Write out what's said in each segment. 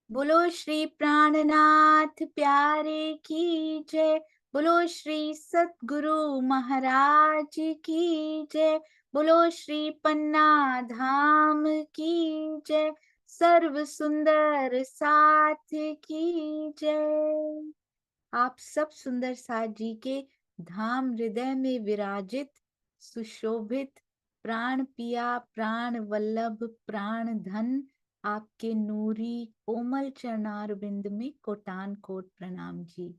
बोलो श्री प्राणनाथ प्यारे की जय। बोलो श्री सतगुरु महाराज की जय। बोलो श्री पन्ना धाम की जय। सर्व सुंदर साथ की जय। आप सब सुंदर साथ जी के धाम हृदय में विराजित सुशोभित प्राण पिया प्राण वल्लभ प्राण धन आपके नूरी कोमल चरणार बिंद में कोटान कोट प्रणाम जी।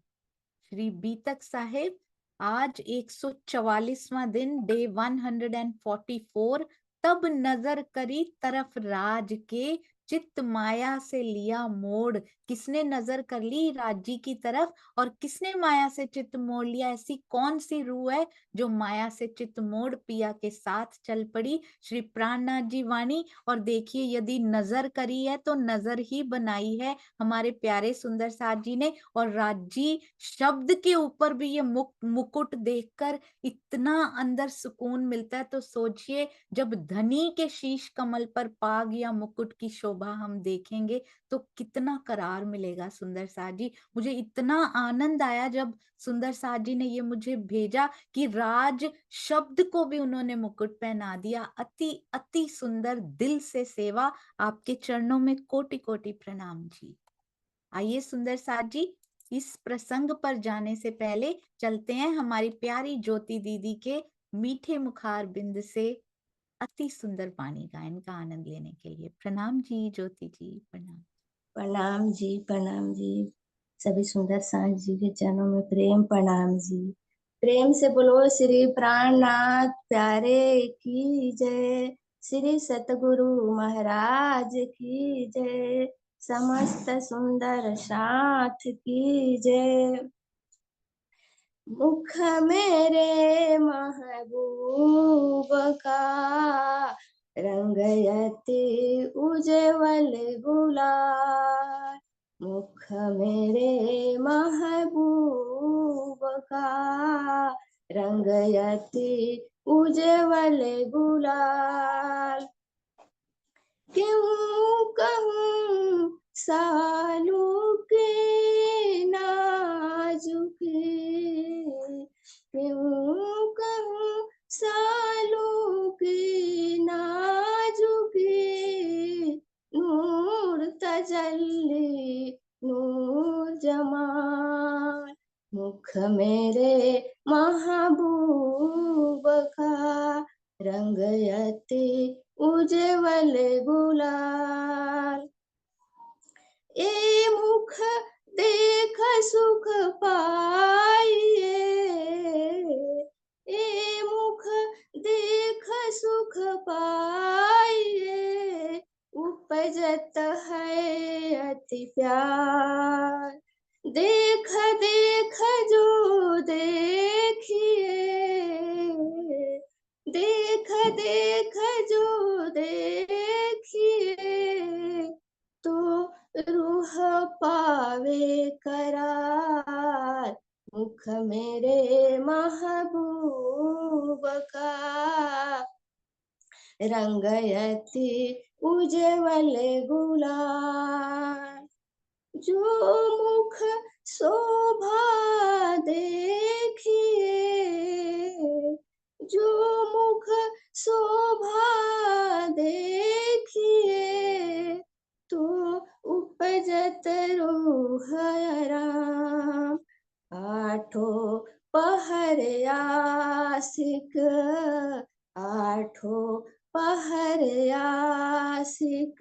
श्री बीतक साहेब, आज 144वां दिन, डे 144। तब नजर करी तरफ राज के, चित्त माया से लिया मोड़। किसने नजर कर ली राज जी की तरफ और किसने माया से चित्त मोड़ लिया? ऐसी कौन सी रूह है जो माया से चित्त मोड़ पिया के साथ चल पड़ी? श्री प्राणनाथ जी वाणी। और देखिए, यदि नजर करी है तो नजर ही बनाई है हमारे प्यारे सुंदर साथ जी ने। और राज जी शब्द के ऊपर भी ये मुकुट देखकर इतना अंदर सुकून मिलता है। तो सोचिए, जब धनी के शीश कमल पर पाग या मुकुट की शोभा हम देखेंगे तो कितना करार मिलेगा। सुंदर साथ जी, मुझे इतना आनंद आया जब सुंदर साथ जी ने ये मुझे भेजा कि राज शब्द को भी उन्होंने मुकुट पहना दिया। अति अति सुंदर, दिल से सेवा। आपके चरणों में कोटि कोटि प्रणाम जी। आइए सुंदर साथ जी, इस प्रसंग पर जाने से पहले चलते हैं हमारी प्यारी ज्योति दीदी के मीठे मुखार बिंद से अति सुंदर वाणी गायन का आनंद लेने के लिए। प्रणाम जी ज्योति जी, प्रणाम। प्रणाम जी, प्रणाम जी। सभी सुंदर सांझ जी के चरणों में प्रेम प्रणाम जी। प्रेम से बोलो श्री प्राणनाथ प्यारे की जय। श्री सतगुरु महाराज की जय। समस्त सुंदर साथ की जय। मुख मेरे महबूब का रंगयति उज्जवल गुलाल। मुख मेरे महबूब का रंगयति उज्जवल गुलाल। क्यों कहूँ सालू के नाजुक, क्यों कहूँ सालू के नाजुक। नूर तजल्ली नूर जमाल। मुख मेरे महबूब का रंगयति उज्जवल गुलाल। ए मुख देख सुख पाइए, ए मुख देख सुख पाइए। उपजत है अति प्यार। देख देख जो देखिए, देख देख जो देखिए। तो रूह पावे करार। मुख मेरे महबूब का रंगयति उज्जवल गुलाल। जो मुख शोभा देखिए, जो मुख शोभा देखिए। तो उपजत रूह राम। आठों पहर आशिक, आठों पहर आशिक।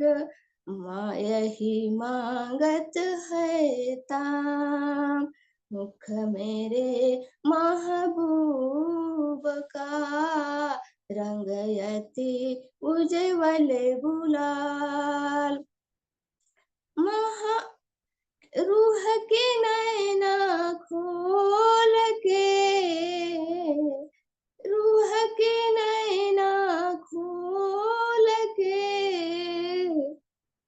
यही मांगत है ताम। मुख मेरे महबूब का रंगयति उज्जवल गुलाल। रूह के नैना खोल के, रूह के नैना खोल के।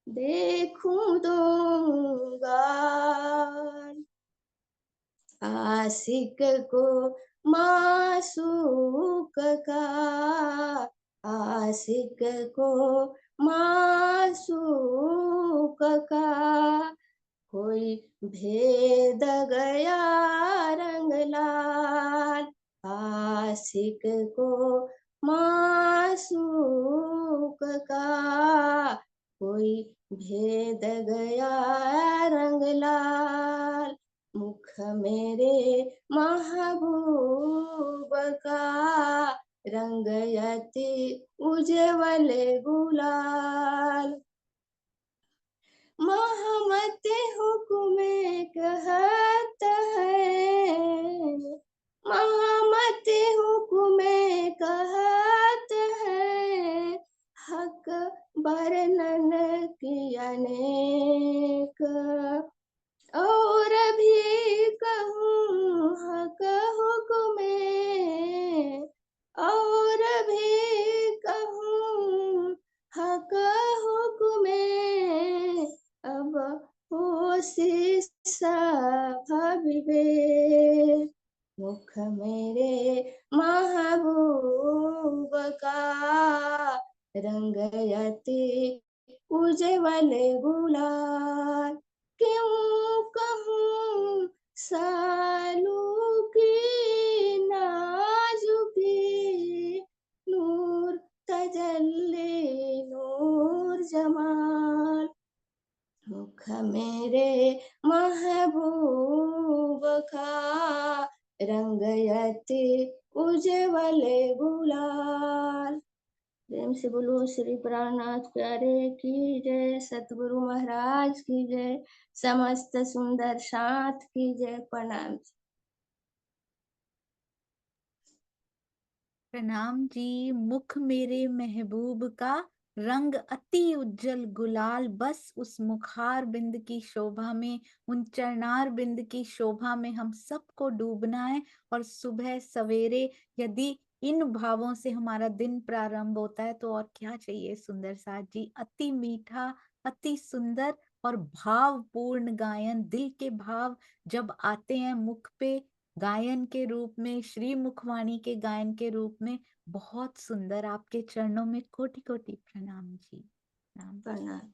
देखूं दूंगा आशिक को मासूक का, आशिक को मासूक का कोई भेद गया रंग लाल, आशिक को मासूक का, कोई भेद गया रंग लाल, मुख मेरे महबूब का, रंग अति उज्ज्वल गुलाल, मोहम्मद हुक्म कहत है, मोहम्मद हुक्म कहत है, हक वर्णन की अनेक, और भी कहूँ हक हुक्म, और भी कहूँ हक हुक्म, अब होशी सब विवेक, मुख मेरे महबूब का, रंग अति उज्ज्वल गुलाल, क्यों कहूँ सालू की नाजुकी, नूर तजल्ली नूर जमाल, मुख मेरे महबूब का, रंग अति उज्ज्वल गुलाल। प्रेम से बोलो श्री प्राणनाथ प्यारे की जय, सतगुरु महाराज की जय, समस्त सुंदर साथ की जय। प्रणाम। प्रणाम जी। मुख मेरे महबूब का, रंग अति उज्जवल गुलाल, बस उस मुखार बिंद की शोभा में, उन चरणार बिंद की शोभा में हम सबको डूबना है। और सुबह सवेरे यदि इन भावों से हमारा दिन प्रारंभ होता है तो और क्या चाहिए सुंदर साथ जी। अति मीठा, अति सुंदर और भावपूर्ण गायन, दिल के भाव जब आते हैं मुख पे गायन के रूप में, श्री मुखवाणी के गायन के रूप में, बहुत सुंदर। आपके चरणों में कोटि कोटि प्रणाम जी। प्रणाम। प्रणाम।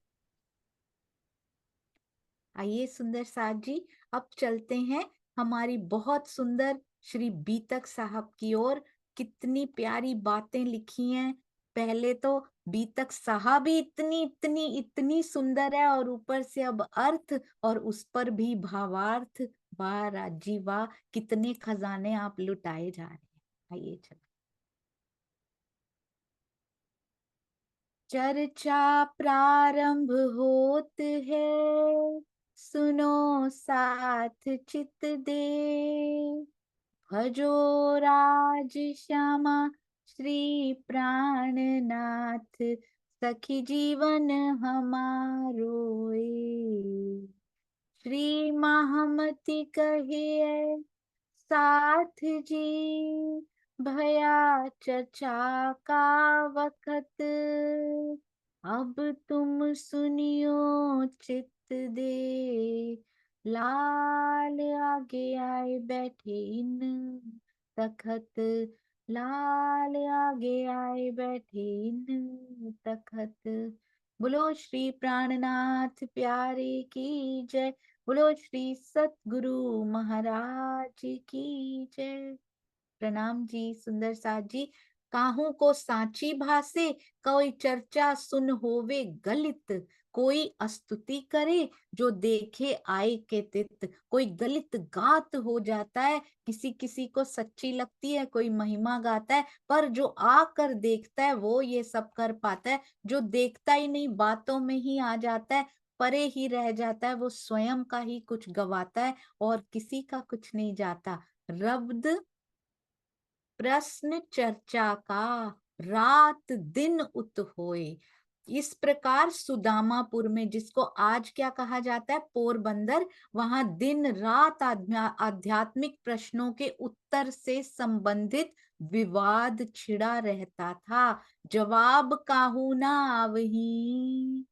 आइए सुंदर साथ जी, अब चलते हैं हमारी बहुत सुंदर श्री बीतक साहब की ओर। कितनी प्यारी बातें लिखी हैं। पहले तो बीतक साहब ही इतनी इतनी इतनी सुंदर है, और ऊपर से अब अर्थ और उस पर भी भावार्थ। वाह राजी वाह, कितने खजाने आप लुटाए जा रहे हैं। आइए चलो। चर्चा प्रारंभ होत है, सुनो साथ चित दे, भजो राज श्यामा श्री प्राणनाथ, सखी जीवन हमारो ए। श्री महामति कहिए साथ जी, भया चर्चा का वक्त, अब तुम सुनियो चित दे, लाल आगे आए बैठे इन तखत, लाल आगे आए बैठे इन तखत। बोलो श्री प्राणनाथ प्यारे की जय, बोलो श्री सतगुरु महाराज की जय। प्रणाम जी सुंदर साथ जी। काहू को सांची भासे, कोई चर्चा सुन होवे गलित, कोई अस्तुति करे जो देखे आए के तित, कोई गलित गात हो जाता है, किसी किसी को सच्ची लगती है, कोई महिमा गाता है, पर जो आकर देखता है वो ये सब कर पाता है। जो देखता ही नहीं, बातों में ही आ जाता है, परे ही रह जाता है, वो स्वयं का ही कुछ गवाता है और किसी का कुछ नहीं जाता। रब्द प्रश्न चर्चा का, रात दिन उत होए। इस प्रकार सुदामापुर में, जिसको आज क्या कहा जाता है, पोरबंदर, वहां दिन रात आध्यात्मिक प्रश्नों के उत्तर से संबंधित विवाद छिड़ा रहता था। जवाब काहू ना आवही,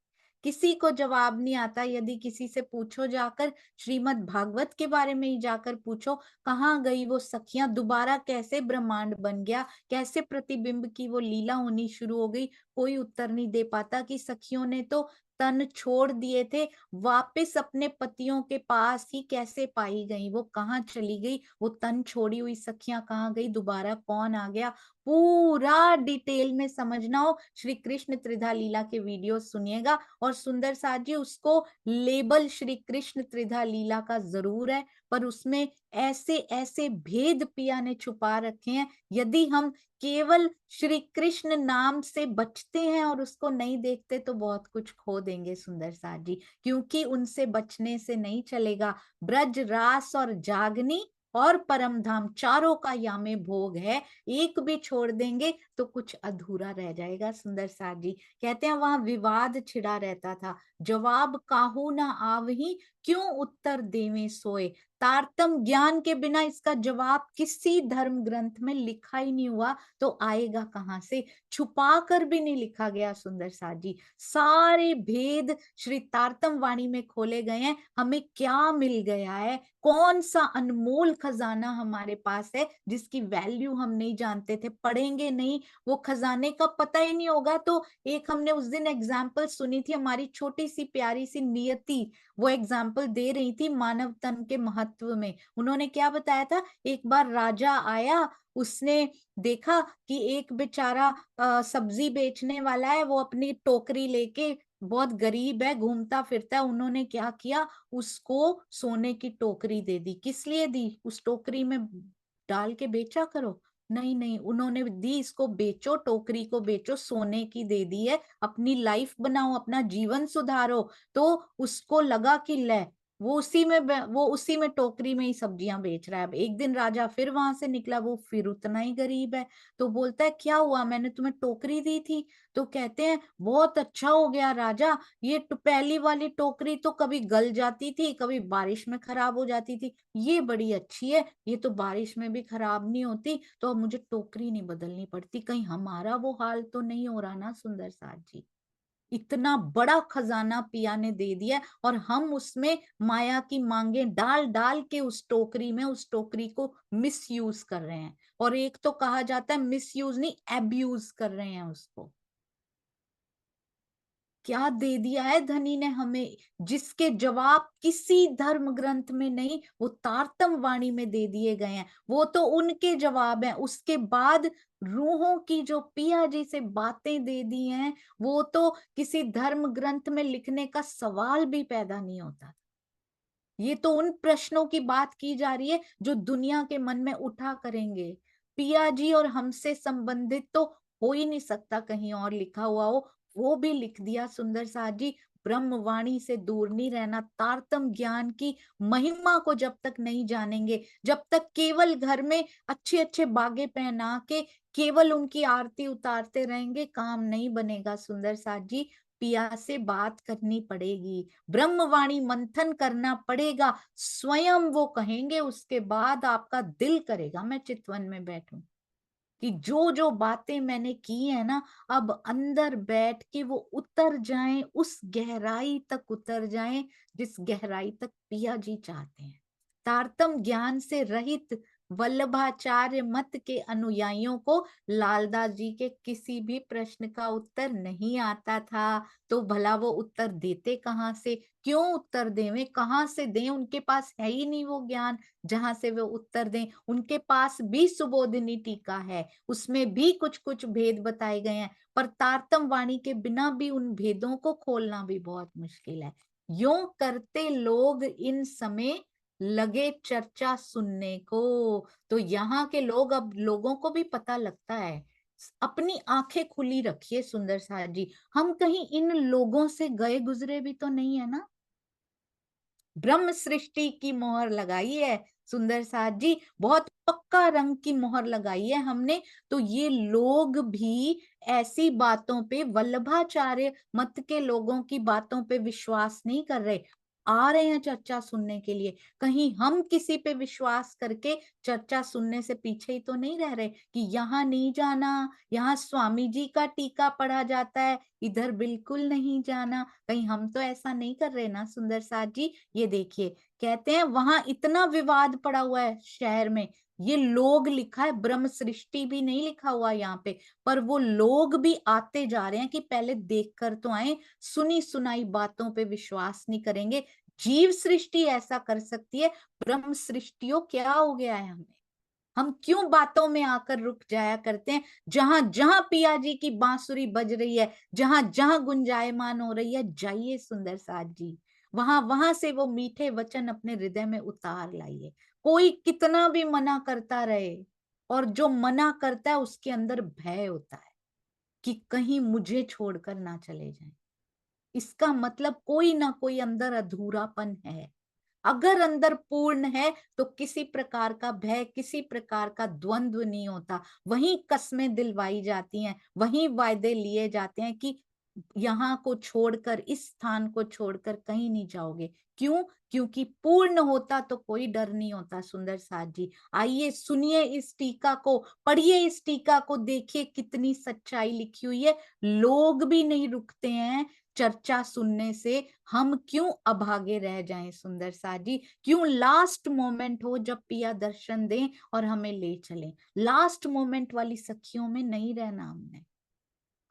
किसी को जवाब नहीं आता। यदि किसी से पूछो जाकर, श्रीमद् भागवत के बारे में ही जाकर पूछो, कहाँ गई वो सखियां, दोबारा कैसे ब्रह्मांड बन गया, कैसे प्रतिबिंब की वो लीला होनी शुरू हो गई, कोई उत्तर नहीं दे पाता कि सखियों ने तो तन छोड़ दिए थे, वापस अपने पतियों के पास ही कैसे पाई गई, वो कहाँ चली गई, वो तन छोड़ी हुई सखियां कहाँ गई, दोबारा कौन आ गया, पूरा डिटेल में समझना हो श्री कृष्ण त्रिधा लीला के वीडियो सुनिएगा। और सुंदर साथ जी, उसको लेबल श्री कृष्ण त्रिधा लीला का जरूर है, पर उसमें ऐसे ऐसे भेद पिया ने छुपा रखे हैं। यदि हम केवल श्री कृष्ण नाम से बचते हैं और उसको नहीं देखते तो बहुत कुछ खो देंगे सुंदर साथ जी, क्योंकि उनसे बचने से नहीं चलेगा। ब्रज रास और जागनी और परम धाम चारों का यामे भोग है, एक भी छोड़ देंगे तो कुछ अधूरा रह जाएगा। सुंदर साथ जी कहते हैं वहां विवाद छिड़ा रहता था, जवाब काहू ना आवही, क्यों उत्तर देवे सोए। तारतम ज्ञान के बिना इसका जवाब किसी धर्म ग्रंथ में लिखा ही नहीं हुआ, तो आएगा कहां से, छुपा कर भी नहीं लिखा गया। सुंदर साथ जी सारे भेद श्री तारतम वाणी में खोले गए हैं। हमें क्या मिल गया है, कौन सा अनमोल खजाना हमारे पास है जिसकी वैल्यू हम नहीं जानते थे, पढ़ेंगे नहीं, वो खजाने का पता ही नहीं होगा। तो एक हमने उस दिन एग्जाम्पल सुनी थी, हमारी छोटी सी प्यारी सी नियति वो एग्जाम्पल दे रही थी मानव तन के महत्व में। उन्होंने क्या बताया था, एक बार राजा आया, उसने देखा कि एक बेचारा सब्जी बेचने वाला है, वो अपनी टोकरी लेके, बहुत गरीब है, घूमता फिरता है। उन्होंने क्या किया, उसको सोने की टोकरी दे दी। किस लिए दी, उस टोकरी में डाल के बेचा करो, नहीं नहीं, उन्होंने दी इसको बेचो, टोकरी को बेचो, सोने की दे दी है, अपनी लाइफ बनाओ, अपना जीवन सुधारो। तो उसको लगा कि ले, वो उसी में टोकरी में ही सब्जियां बेच रहा है। अब एक दिन राजा फिर वहां से निकला, वो फिर उतना ही गरीब है, तो बोलता है क्या हुआ, मैंने तुम्हें टोकरी दी थी। तो कहते हैं बहुत अच्छा हो गया राजा, ये पहली वाली टोकरी तो कभी गल जाती थी, कभी बारिश में खराब हो जाती थी, ये बड़ी अच्छी है, ये तो बारिश में भी खराब नहीं होती, तो अब मुझे टोकरी नहीं बदलनी पड़ती। कहीं हमारा वो हाल तो नहीं हो रहा ना सुंदर साथ जी। इतना बड़ा खजाना पिया ने दे दिया और हम उसमें माया की मांगे डाल डाल के उस टोकरी में, उस टोकरी को मिस यूज कर रहे हैं। और एक तो कहा जाता है मिस यूज नहीं, एब्यूज कर रहे हैं उसको। क्या दे दिया है धनी ने हमें, जिसके जवाब किसी धर्म ग्रंथ में नहीं, वो तारतम वाणी में दे दिए गए हैं। वो तो उनके जवाब हैं, उसके बाद रूहों की जो पिया जी से बातें दे दी हैं, वो तो किसी धर्म ग्रंथ में लिखने का सवाल भी पैदा नहीं होता। ये तो उन प्रश्नों की बात की जा रही है जो दुनिया के मन में उठा करेंगे। पिया जी और हमसे संबंधित तो हो ही नहीं सकता कहीं और लिखा हुआ हो, वो भी लिख दिया सुंदर साथ जी। ब्रह्मवाणी से दूर नहीं रहना, तारतम ज्ञान की महिमा को जब तक नहीं जानेंगे, जब तक केवल घर में अच्छे अच्छे बागे पहना के केवल उनकी आरती उतारते रहेंगे, काम नहीं बनेगा सुंदर साथ जी। पिया से बात करनी पड़ेगी, ब्रह्मवाणी मंथन करना पड़ेगा, स्वयं वो कहेंगे, उसके बाद आपका दिल करेगा मैं चितवन में बैठूं, कि जो जो बातें मैंने की है ना, अब अंदर बैठ के वो उतर जाएं, उस गहराई तक उतर जाएं जिस गहराई तक पिया जी चाहते हैं। तारतम ज्ञान से रहित वल्लभाचार्य मत के अनुयायियों को लालदास जी के किसी भी प्रश्न का उत्तर नहीं आता था, तो भला वो उत्तर देते कहाँ से, क्यों उत्तर दें, वे कहाँ से दें, उनके पास है ही नहीं वो ज्ञान जहां से वे उत्तर दें। उनके पास भी सुबोधिनी टीका है, उसमें भी कुछ कुछ भेद बताए गए हैं, पर तारतम वाणी के बिना भी उन भेदों को खोलना भी बहुत मुश्किल है। यूं करते लोग इन समय लगे चर्चा सुनने को, तो यहाँ के लोग, अब लोगों को भी पता लगता है। अपनी आंखें खुली रखिए सुंदर साथ जी, हम कहीं इन लोगों से गए गुजरे भी तो नहीं है ना। ब्रह्म सृष्टि की मोहर लगाई है सुंदर साथ जी, बहुत पक्का रंग की मोहर लगाई है हमने। तो ये लोग भी ऐसी बातों पे, वल्लभाचार्य मत के लोगों की बातों पे विश्वास नहीं कर रहे, आ रहे हैं चर्चा सुनने के लिए। कहीं हम किसी पे विश्वास करके चर्चा सुनने से पीछे ही तो नहीं रह रहे कि यहाँ नहीं जाना, यहाँ स्वामी जी का टीका पढ़ा जाता है, इधर बिल्कुल नहीं जाना, कहीं हम तो ऐसा नहीं कर रहे ना सुंदर साथ जी। ये देखिए, कहते हैं वहां इतना विवाद पड़ा हुआ है शहर में, ये लोग लिखा है, ब्रह्म सृष्टि भी नहीं लिखा हुआ यहाँ पे, पर वो लोग भी आते जा रहे हैं कि पहले देख कर तो आए, सुनी सुनाई बातों पे विश्वास नहीं करेंगे। जीव सृष्टि ऐसा कर सकती है, ब्रह्म सृष्टियों क्या हो गया है हमें? हम क्यों बातों में आकर रुक जाया करते हैं? जहां जहां पिया जी की बांसुरी बज रही है, जहां जहां गुंजायमान हो रही है, जाइए सुंदर साथ जी, वहां वहां से वो मीठे वचन अपने हृदय में उतार लाइए। कोई कितना भी मना करता रहे, और जो मना करता है उसके अंदर भय होता है कि कहीं मुझे छोड़कर ना चले जाएं। इसका मतलब कोई ना कोई अंदर अधूरापन है। अगर अंदर पूर्ण है तो किसी प्रकार का भय, किसी प्रकार का द्वंद्व नहीं होता। वहीं कस्में दिलवाई जाती हैं, वहीं वायदे लिए जाते हैं कि यहाँ को छोड़कर, इस स्थान को छोड़कर कहीं नहीं जाओगे। क्यों? क्योंकि पूर्ण होता तो कोई डर नहीं होता सुंदर साथ जी। आइए सुनिए इस टीका को, पढ़िए इस टीका को, देखिए कितनी सच्चाई लिखी हुई है। लोग भी नहीं रुकते हैं चर्चा सुनने से। हम क्यों अभागे रह जाएं सुंदर साथ जी? क्यों लास्ट मोमेंट हो जब पिया दर्शन दें और हमें ले चलें? लास्ट मोमेंट वाली सखियों में नहीं रहना हमने।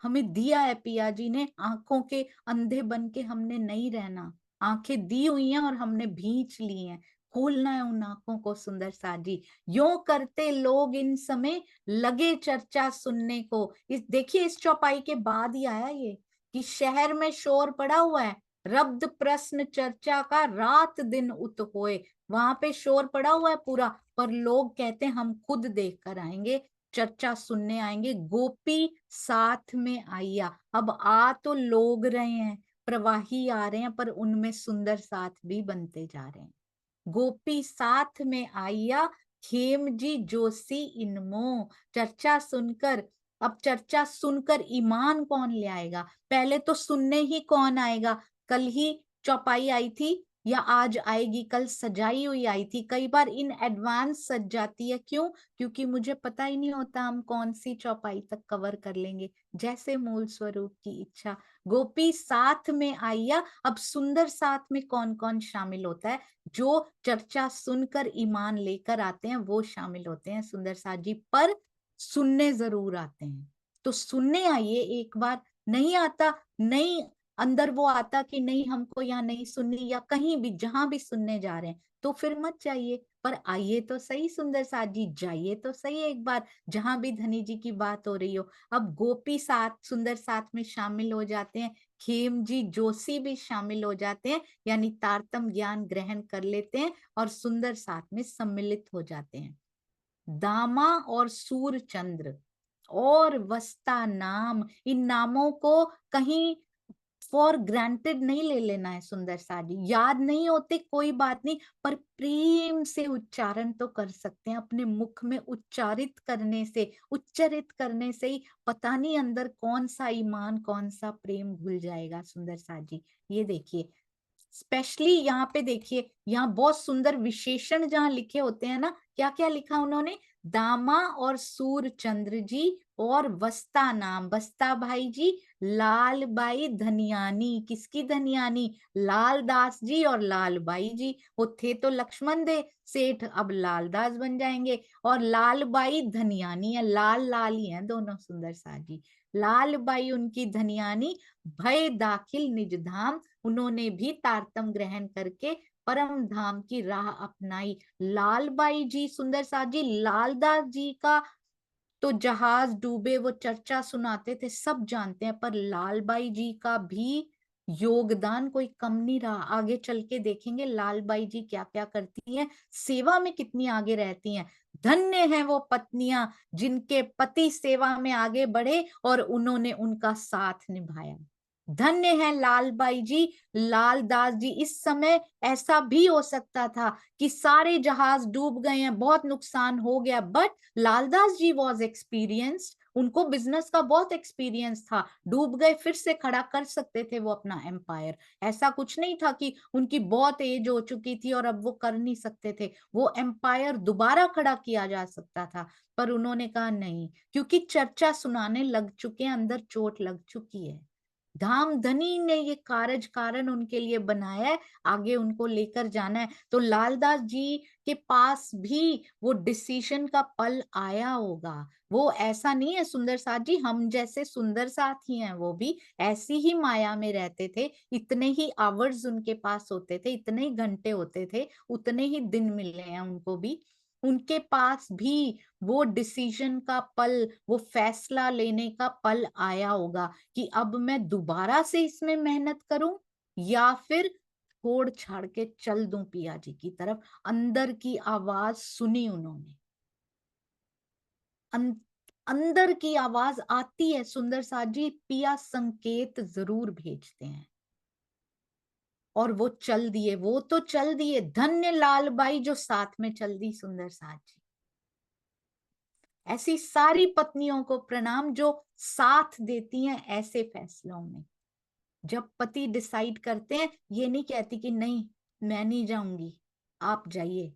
हमें दिया है पिया जी ने, आंखों के अंधे बन के हमने नहीं रहना। आंखें दी हुई हैं और हमने भींच ली हैं, खोलना है उन आंखों को सुंदर साथ जी। यो करते लोग इन समय लगे चर्चा सुनने को। इस देखिए, इस चौपाई के बाद ही आया ये कि शहर में शोर पड़ा हुआ है, रब्द प्रश्न चर्चा का रात दिन उत होए। वहां पे शोर पड़ा हुआ है पूरा, पर लोग कहते हैं हम खुद देख कर आएंगे, चर्चा सुनने आएंगे। गोपी साथ में आइया, अब आ तो लोग रहे हैं, प्रवाही आ रहे हैं, पर उनमें सुंदर साथ भी बनते जा रहे हैं। गोपी साथ में आइया, खेम जी जोशी इनमो। चर्चा सुनकर, अब चर्चा सुनकर ईमान कौन ले आएगा? पहले तो सुनने ही कौन आएगा? कल ही चौपाई आई थी या आज आएगी? कल सजाई हुई आई थी, कई बार इन एडवांस सज जाती है। क्यों? क्योंकि मुझे पता ही नहीं होता हम कौन सी चौपाई तक कवर कर लेंगे, जैसे मूल स्वरूप की इच्छा। गोपी साथ में आइया, अब सुंदर साथ में कौन कौन शामिल होता है? जो चर्चा सुनकर ईमान लेकर आते हैं वो शामिल होते हैं सुंदर साथ जी, पर सुनने जरूर आते हैं। तो सुनने आइए एक बार। नहीं आता, नहीं अंदर वो आता कि नहीं हमको यहाँ नहीं सुननी, या कहीं भी जहां भी सुनने जा रहे हैं, तो फिर मत जाइए, पर आइए तो सही सुंदर साथ जी, जाइए तो सही एक बार, जहां भी धनी जी की बात हो रही हो। अब गोपी साथ सुंदर साथ में शामिल हो जाते हैं, खेम जी जोशी भी शामिल हो जाते हैं, यानी तारतम ज्ञान ग्रहण कर लेते हैं और सुंदर साथ में सम्मिलित हो जाते हैं। दामा और सूर चंद्र और वस्ता नाम, इन नामों को कहीं फॉर ग्रांटेड नहीं ले लेना है सुंदर साजी। याद नहीं होते कोई बात नहीं, पर प्रेम से उच्चारण तो कर सकते हैं। अपने मुख में उच्चारित करने से, उच्चरित करने से ही पता नहीं अंदर कौन सा ईमान, कौन सा प्रेम घुल जाएगा सुंदर साजी। ये देखिए, स्पेशली यहाँ पे देखिए, यहाँ बहुत सुंदर विशेषण जहाँ लिखे होते हैं ना, क्या क्या लिखा उन्होंने? दामा और सूर चंद्र जी और वस्ता नाम, वस्ता भाई जी, लाल बाई धनियानी। किसकी धनियानी? लाल दास जी और लाल बाई जी। वो थे तो लक्ष्मण दे सेठ, अब लाल दास बन जाएंगे। और लाल बाई धनियानी है, लाल लाल ही है दोनों सुंदर सा जी। लाल बाई उनकी धनियानी, भय दाखिल निज धाम, उन्होंने भी तारतम ग्रहण करके परम धाम की राह अपनाई। लाल बाई जी सुंदर सा जी, लालदास जी का तो जहाज डूबे वो चर्चा सुनाते थे, सब जानते हैं, पर लालबाई जी का भी योगदान कोई कम नहीं रहा। आगे चल के देखेंगे लालबाई जी क्या क्या करती हैं, सेवा में कितनी आगे रहती हैं। धन्य है वो पत्नियां जिनके पति सेवा में आगे बढ़े और उन्होंने उनका साथ निभाया। धन्य है लालबाई जी, लालदास जी। इस समय ऐसा भी हो सकता था कि सारे जहाज डूब गए हैं, बहुत नुकसान हो गया, but Laldas ji was experienced, उनको बिजनेस का बहुत एक्सपीरियंस था। डूब गए, फिर से खड़ा कर सकते थे वो अपना एम्पायर। ऐसा कुछ नहीं था कि उनकी बहुत एज हो चुकी थी और अब वो कर नहीं सकते थे। वो एम्पायर दोबारा खड़ा किया जा सकता था, पर उन्होंने कहा नहीं, क्योंकि चर्चा सुनाने लग चुके हैं, अंदर चोट लग चुकी है। धामधनी ने ये कारज कारण उनके लिए बनाया है, आगे उनको लेकर जाना है। तो लालदास जी के पास भी वो डिसीजन का पल आया होगा। वो ऐसा नहीं है सुंदर साथ जी, हम जैसे सुंदर साथ ही हैं, वो भी ऐसी ही माया में रहते थे। इतने ही आवर्स उनके पास होते थे, इतने ही घंटे होते थे, उतने ही दिन मिले हैं उनको भी। उनके पास भी वो डिसीजन का पल, वो फैसला लेने का पल आया होगा कि अब मैं दोबारा से इसमें मेहनत करूं या फिर छोड़ छाड़ के चल दूं पिया जी की तरफ। अंदर की आवाज सुनी उन्होंने। अंदर की आवाज आती है सुंदर साथ जी, पिया संकेत जरूर भेजते हैं। और वो चल दिए, वो तो चल दिए। धन्य लाल बाई जो साथ में चल दी सुंदर साथ जी। ऐसी सारी पत्नियों को प्रणाम जो साथ देती हैं ऐसे फैसलों में। जब पति डिसाइड करते हैं, ये नहीं कहती कि नहीं मैं नहीं जाऊंगी, आप जाइए।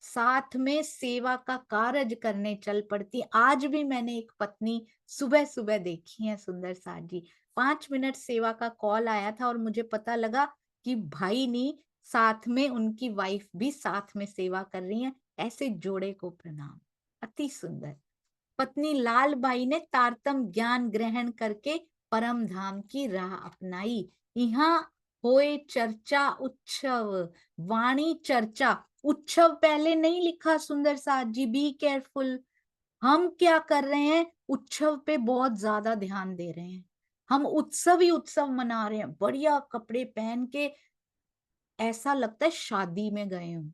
साथ में सेवा का कार्य करने चल पड़ती। आज भी मैंने एक पत्नी सुबह सुबह देखी है सुंदर साथ जी। 5 मिनट सेवा का कॉल आया था और मुझे पता लगा कि भाई नहीं, साथ में उनकी वाइफ भी साथ में सेवा कर रही है। ऐसे जोड़े को प्रणाम। अति सुंदर। पत्नी लालबाई ने तारतम ज्ञान ग्रहण करके परम धाम की राह अपनाई। यहाँ होए चर्चा उत्सव, वाणी चर्चा। उत्सव पहले नहीं लिखा सुंदर साथ जी, बी केयरफुल। हम क्या कर रहे हैं, उत्सव पे बहुत ज्यादा ध्यान दे रहे हैं। हम उत्सव ही उत्सव मना रहे हैं, बढ़िया कपड़े पहन के, ऐसा लगता है शादी में गए हूं।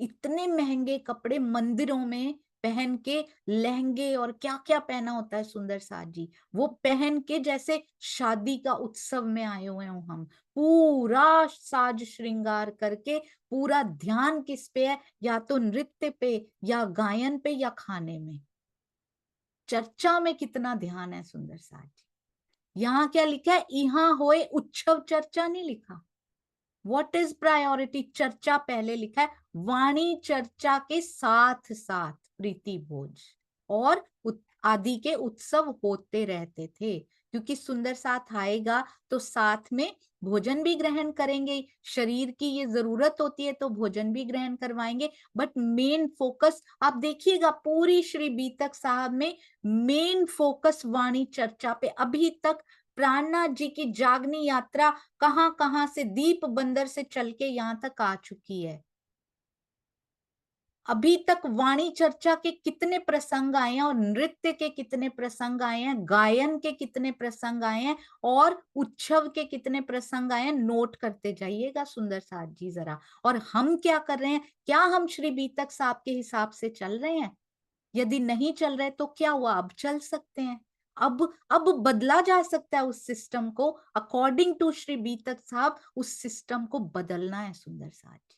इतने महंगे कपड़े मंदिरों में पहन के, लहंगे और क्या क्या पहना होता है सुंदर साथ जी, वो पहन के जैसे शादी का उत्सव में आए हुए हों हम। पूरा साज श्रृंगार करके, पूरा ध्यान किस पे है, या तो नृत्य पे या गायन पे या खाने में। चर्चा में कितना ध्यान है सुंदर साथ जी। यहाँ क्या लिखा है, यहाँ होए उत्सव चर्चा नहीं लिखा। व्हाट इज प्रायोरिटी, चर्चा पहले लिखा है। वाणी चर्चा के साथ साथ प्रीति भोज और आदि के उत्सव होते रहते थे। क्योंकि सुंदर साथ आएगा तो साथ में भोजन भी ग्रहण करेंगे। शरीर की ये जरूरत होती है तो भोजन भी ग्रहण करवाएंगे। बट मेन फोकस आप देखिएगा, पूरी श्री बीतक साहब में मेन फोकस वाणी चर्चा पे। अभी तक प्राणनाथ जी की जागनी यात्रा कहां कहां से, दीप बंदर से चल के यहां तक आ चुकी है। अभी तक वाणी चर्चा के कितने प्रसंग आए हैं और नृत्य के कितने प्रसंग आए हैं, गायन के कितने प्रसंग आए हैं और उत्सव के कितने प्रसंग आए हैं, नोट करते जाइएगा सुंदर साथ जी जरा। और हम क्या कर रहे हैं, क्या हम श्री बीतक साहब के हिसाब से चल रहे हैं? यदि नहीं चल रहे तो क्या हुआ, अब चल सकते हैं। अब बदला जा सकता है उस सिस्टम को। अकॉर्डिंग टू श्री बीतक साहब उस सिस्टम को बदलना है सुंदर साथ जी।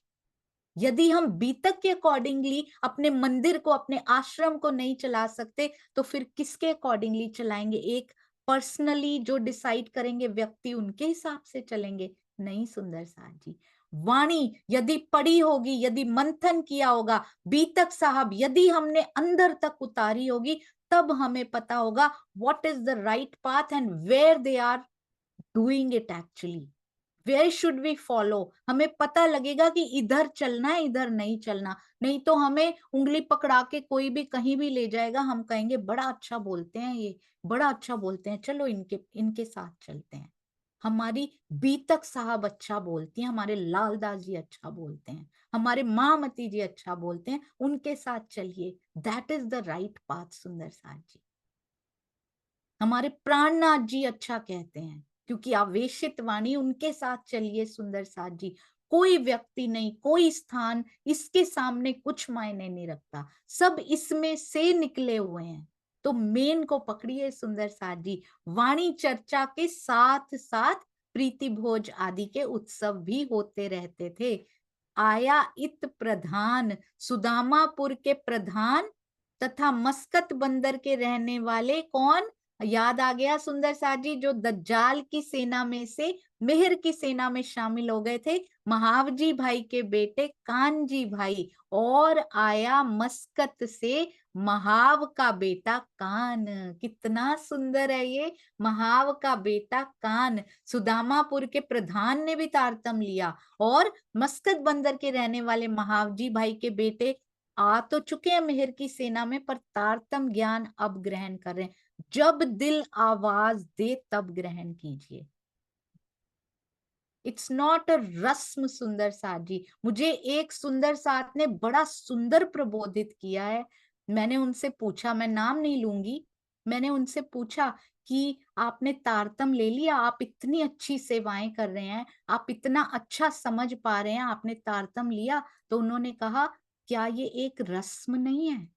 यदि हम बीतक के अकॉर्डिंगली अपने मंदिर को, अपने आश्रम को नहीं चला सकते तो फिर किसके अकॉर्डिंगली चलाएंगे? एक पर्सनली जो डिसाइड करेंगे व्यक्ति, उनके हिसाब से चलेंगे? नहीं सुंदर साथ जी। वाणी यदि पढ़ी होगी, यदि मंथन किया होगा, बीतक साहब यदि हमने अंदर तक उतारी होगी, तब हमें पता होगा what is the right path and where they are doing it actually. Where should we follow, हमें पता लगेगा कि इधर चलना है, इधर नहीं चलना। नहीं तो हमें उंगली पकड़ा के कोई भी कहीं भी ले जाएगा, हम कहेंगे बड़ा अच्छा बोलते हैं ये, बड़ा अच्छा बोलते हैं, चलो इनके इनके साथ चलते हैं। हमारी बीतक साहब अच्छा बोलती हैं, हमारे लालदास जी अच्छा बोलते हैं, हमारे महामती जी अच्छा बोलते हैं, उनके साथ चलिए। That is the right path सुंदर साथ जी। हमारे प्राणनाथ जी अच्छा कहते हैं, क्योंकि आवेशित वाणी, उनके साथ चलिए सुंदर साथ जी। कोई व्यक्ति नहीं, कोई स्थान इसके सामने कुछ मायने नहीं रखता, सब इसमें से निकले हुए हैं। तो मेन को पकड़िए सुंदर साथ जी। वाणी चर्चा के साथ साथ प्रीति भोज आदि के उत्सव भी होते रहते थे। आया इत प्रधान, सुदामापुर के प्रधान तथा मस्कत बंदर के रहने वाले कौन, याद आ गया सुंदर साथ जी, जो दज्जाल की सेना में से मेहर की सेना में शामिल हो गए थे, महावजी भाई के बेटे कानजी भाई। और आया मस्कत से महाव का बेटा कान। कितना सुंदर है ये, महाव का बेटा कान। सुदामापुर के प्रधान ने भी तारतम लिया, और मस्कत बंदर के रहने वाले महावजी भाई के बेटे आ तो चुके हैं मेहर की सेना में, पर तारतम ज्ञान अब ग्रहण कर रहे हैं। जब दिल आवाज दे तब ग्रहण कीजिए। इट्स नॉट अ रस्म। सुंदर साथ जी, मुझे एक सुंदर साथ ने बड़ा सुंदर प्रबोधित किया है। मैंने उनसे पूछा, मैं नाम नहीं लूंगी, मैंने उनसे पूछा कि आपने तारतम ले लिया, आप इतनी अच्छी सेवाएं कर रहे हैं, आप इतना अच्छा समझ पा रहे हैं, आपने तारतम लिया? तो उन्होंने कहा, क्या ये एक रस्म नहीं है?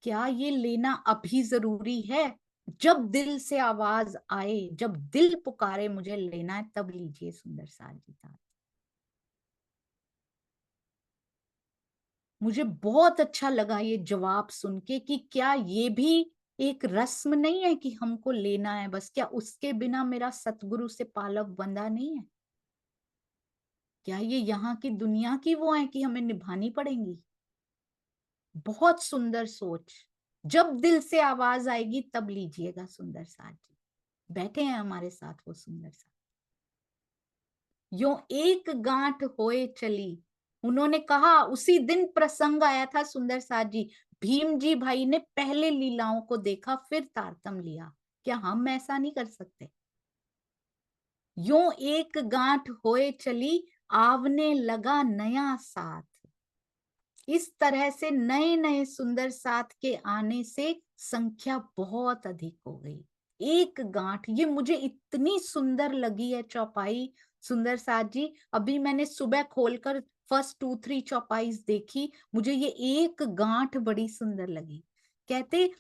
क्या ये लेना अभी जरूरी है? जब दिल से आवाज आए, जब दिल पुकारे मुझे लेना है, तब लीजिए सुंदर साथ जी तारतम। मुझे बहुत अच्छा लगा ये जवाब सुन के कि क्या ये भी एक रस्म नहीं है कि हमको लेना है बस? क्या उसके बिना मेरा सतगुरु से पालव बंधा नहीं है? क्या ये यहाँ की दुनिया की वो है कि हमें निभानी पड़ेंगी? बहुत सुंदर सोच। जब दिल से आवाज आएगी तब लीजिएगा सुंदर साथ जी। बैठे हैं हमारे साथ वो सुंदर साथ। यो एक गांठ होए चली, उन्होंने कहा, उसी दिन प्रसंग आया था सुंदर साथ जी। भीम जी भाई ने पहले लीलाओं को देखा, फिर तारतम लिया। क्या हम ऐसा नहीं कर सकते? यो एक गांठ होए चली, आवने लगा नया साथ। इस तरह से नए नए सुंदर साथ के आने से संख्या बहुत अधिक हो गई। एक गांठ, ये मुझे इतनी सुंदर लगी है चौपाई सुंदर साथ जी। अभी मैंने सुबह खोलकर फर्स्ट 2 3 चौपाई देखी, मुझे ये एक गांठ बड़ी सुंदर लगी। कहते,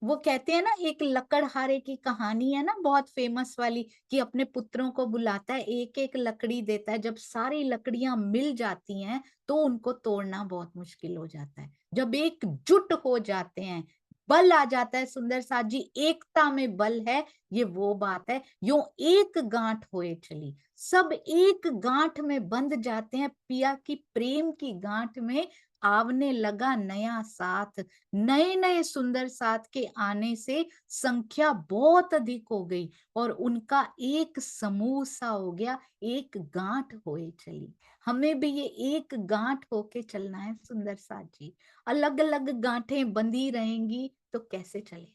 वो कहते हैं ना, एक लकड़हारे की कहानी है ना बहुत फेमस वाली, कि अपने पुत्रों को बुलाता है, एक एक लकड़ी देता है, जब सारी लकड़ियां मिल जाती हैं तो उनको तोड़ना बहुत मुश्किल हो जाता है। जब एकजुट हो जाते हैं, बल आ जाता है सुंदर साथ जी, एकता में बल है, ये वो बात है। यो एक गांठ होए चली, सब एक गांठ में बंध जाते हैं, पिया की प्रेम की गांठ में आवने लगा नया साथ। नए नए सुंदर साथ के आने से संख्या बहुत अधिक हो गई, और उनका एक समूह सा हो गया, एक गांठ होए चली। हमें भी ये एक गांठ होके चलना है सुंदर साथ जी। अलग अलग गांठें बंधी रहेंगी तो कैसे चले?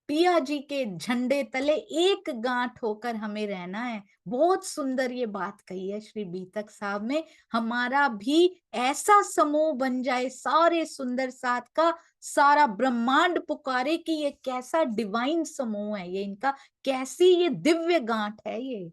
पिया जी के झंडे तले एक गांठ होकर हमें रहना है। बहुत सुंदर ये बात कही है श्री बीतक साहब ने। हमारा भी ऐसा समूह बन जाए, सारे सुंदर साथ का, सारा ब्रह्मांड पुकारे कि ये कैसा डिवाइन समूह है, ये इनका कैसी ये दिव्य गांठ है ये,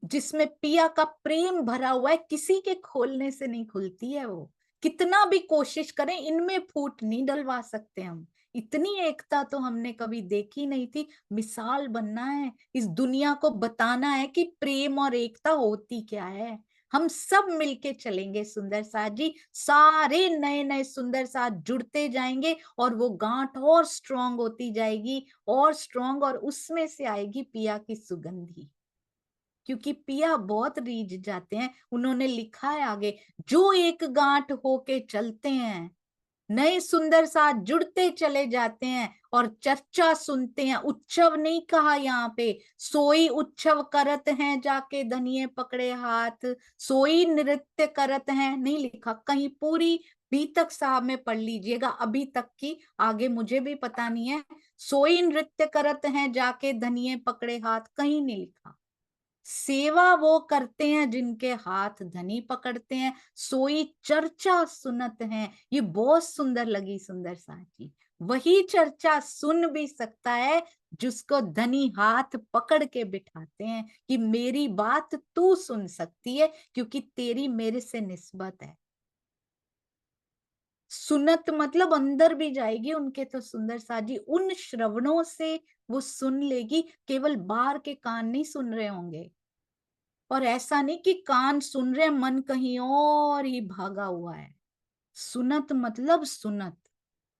जिसमें पिया का प्रेम भरा हुआ है, किसी के खोलने से नहीं खुलती है वो। कितना भी कोशिश करें, इनमें फूट नहीं डलवा सकते हम। इतनी एकता तो हमने कभी देखी नहीं थी। मिसाल बनना है, इस दुनिया को बताना है कि प्रेम और एकता होती क्या है। हम सब मिलके चलेंगे सुंदर साथ जी, सारे नए नए सुंदर साथ जुड़ते जाएंगे, और वो गांठ और स्ट्रांग होती जाएगी, और स्ट्रांग, और उसमें से आएगी पिया की सुगंधी। क्योंकि पिया बहुत रीझ जाते हैं। उन्होंने लिखा है आगे, जो एक गांठ होके चलते हैं, नए सुंदर साथ जुड़ते चले जाते हैं, और चर्चा सुनते हैं। उत्सव नहीं कहा यहाँ पे, सोई उत्सव करत हैं जाके धनिये पकड़े हाथ, सोई नृत्य करत हैं नहीं लिखा कहीं। पूरी बीतक साहब में पढ़ लीजिएगा, अभी तक की, आगे मुझे भी पता नहीं है। सोई नृत्य करत हैं जाके धनिये पकड़े हाथ, कहीं नहीं लिखा। सेवा वो करते हैं जिनके हाथ धनी पकड़ते हैं, सोई चर्चा सुनत हैं। ये बहुत सुंदर लगी सुंदर साथ जी। वही चर्चा सुन भी सकता है जिसको धनी हाथ पकड़ के बिठाते हैं, कि मेरी बात तू सुन सकती है क्योंकि तेरी मेरे से निस्बत है। सुनत मतलब अंदर भी जाएगी उनके, तो सुंदर साथ जी उन श्रवणों से वो सुन लेगी। केवल बाहर के कान नहीं सुन रहे होंगे, और ऐसा नहीं कि कान सुन रहे, मन कहीं और ही भागा हुआ है। सुनत मतलब सुनत,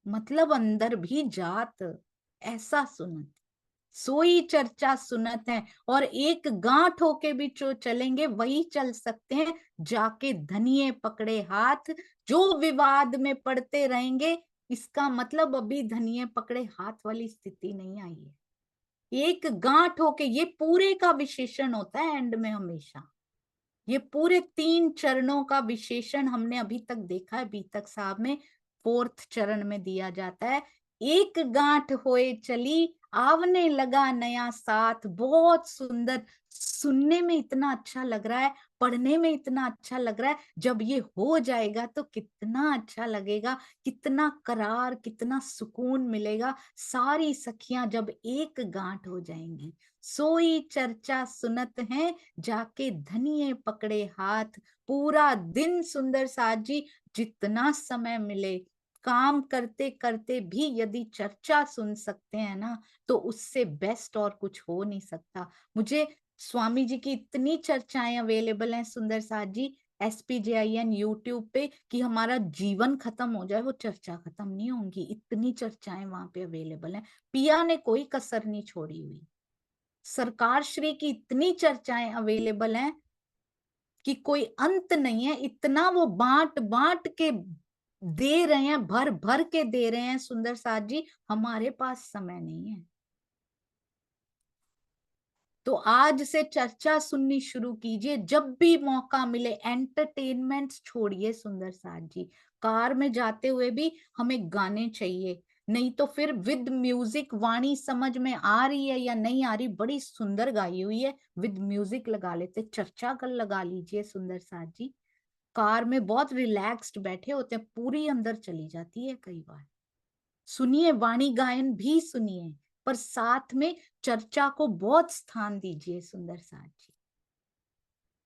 मतलब अंदर भी जात, ऐसा सुनत। सोई चर्चा सुनत है। और एक गांठ होके भी जो चलेंगे वही चल सकते हैं, जाके धनिये पकड़े हाथ। जो विवाद में पड़ते रहेंगे, इसका मतलब अभी धनिये पकड़े हाथ वाली स्थिति नहीं आई है। एक गांठ होके, ये पूरे का विशेषण होता है एंड में हमेशा। ये पूरे 3 चरणों का विशेषण हमने अभी तक देखा है बीतक साहब में। 4th चरण में दिया जाता है, एक गांठ होए चली, आवने लगा नया साथ। बहुत सुंदर, सुनने में इतना अच्छा लग रहा है, पढ़ने में इतना अच्छा लग रहा है। जब ये हो जाएगा तो कितना अच्छा लगेगा, कितना करार, कितना सुकून मिलेगा। सारी सखियां जब एक गांठ हो जाएंगी। सोई चर्चा सुनत है, जाके धनिये पकड़े हाथ। पूरा दिन सुंदर साथ जी, जितना समय मिले, काम करते करते भी यदि चर्चा सुन सकते हैं ना, तो उससे बेस्ट और कुछ हो नहीं सकता। मुझे स्वामी जी की इतनी चर्चाएं अवेलेबल हैं सुंदर साथ जी, SPJIN यूट्यूब पे, कि हमारा जीवन खत्म हो जाए वो चर्चा खत्म नहीं होंगी। इतनी चर्चाएं वहां पे अवेलेबल हैं। पिया ने कोई कसर नहीं छोड़ी हुई। सरकार श्री की इतनी चर्चाएं अवेलेबल हैं कि कोई अंत नहीं है। इतना वो बांट बांट के दे रहे हैं, भर भर के दे रहे हैं सुंदर साथ जी, हमारे पास समय नहीं है। तो आज से चर्चा सुननी शुरू कीजिए, जब भी मौका मिले। एंटरटेनमेंट छोड़िए सुंदर साथ जी, कार में जाते हुए भी हमें गाने चाहिए। नहीं तो फिर विद म्यूजिक, वाणी समझ में आ रही है या नहीं आ रही, बड़ी सुंदर गाई हुई है, विद म्यूजिक लगा लेते, चर्चा कर लगा लीजिए सुंदर साथ जी। कार में बहुत रिलैक्स्ड बैठे होते हैं, पूरी अंदर चली जाती है कई बार। सुनिए, वाणी गायन भी सुनिए, पर साथ में चर्चा को बहुत स्थान दीजिए सुंदर साथ जी।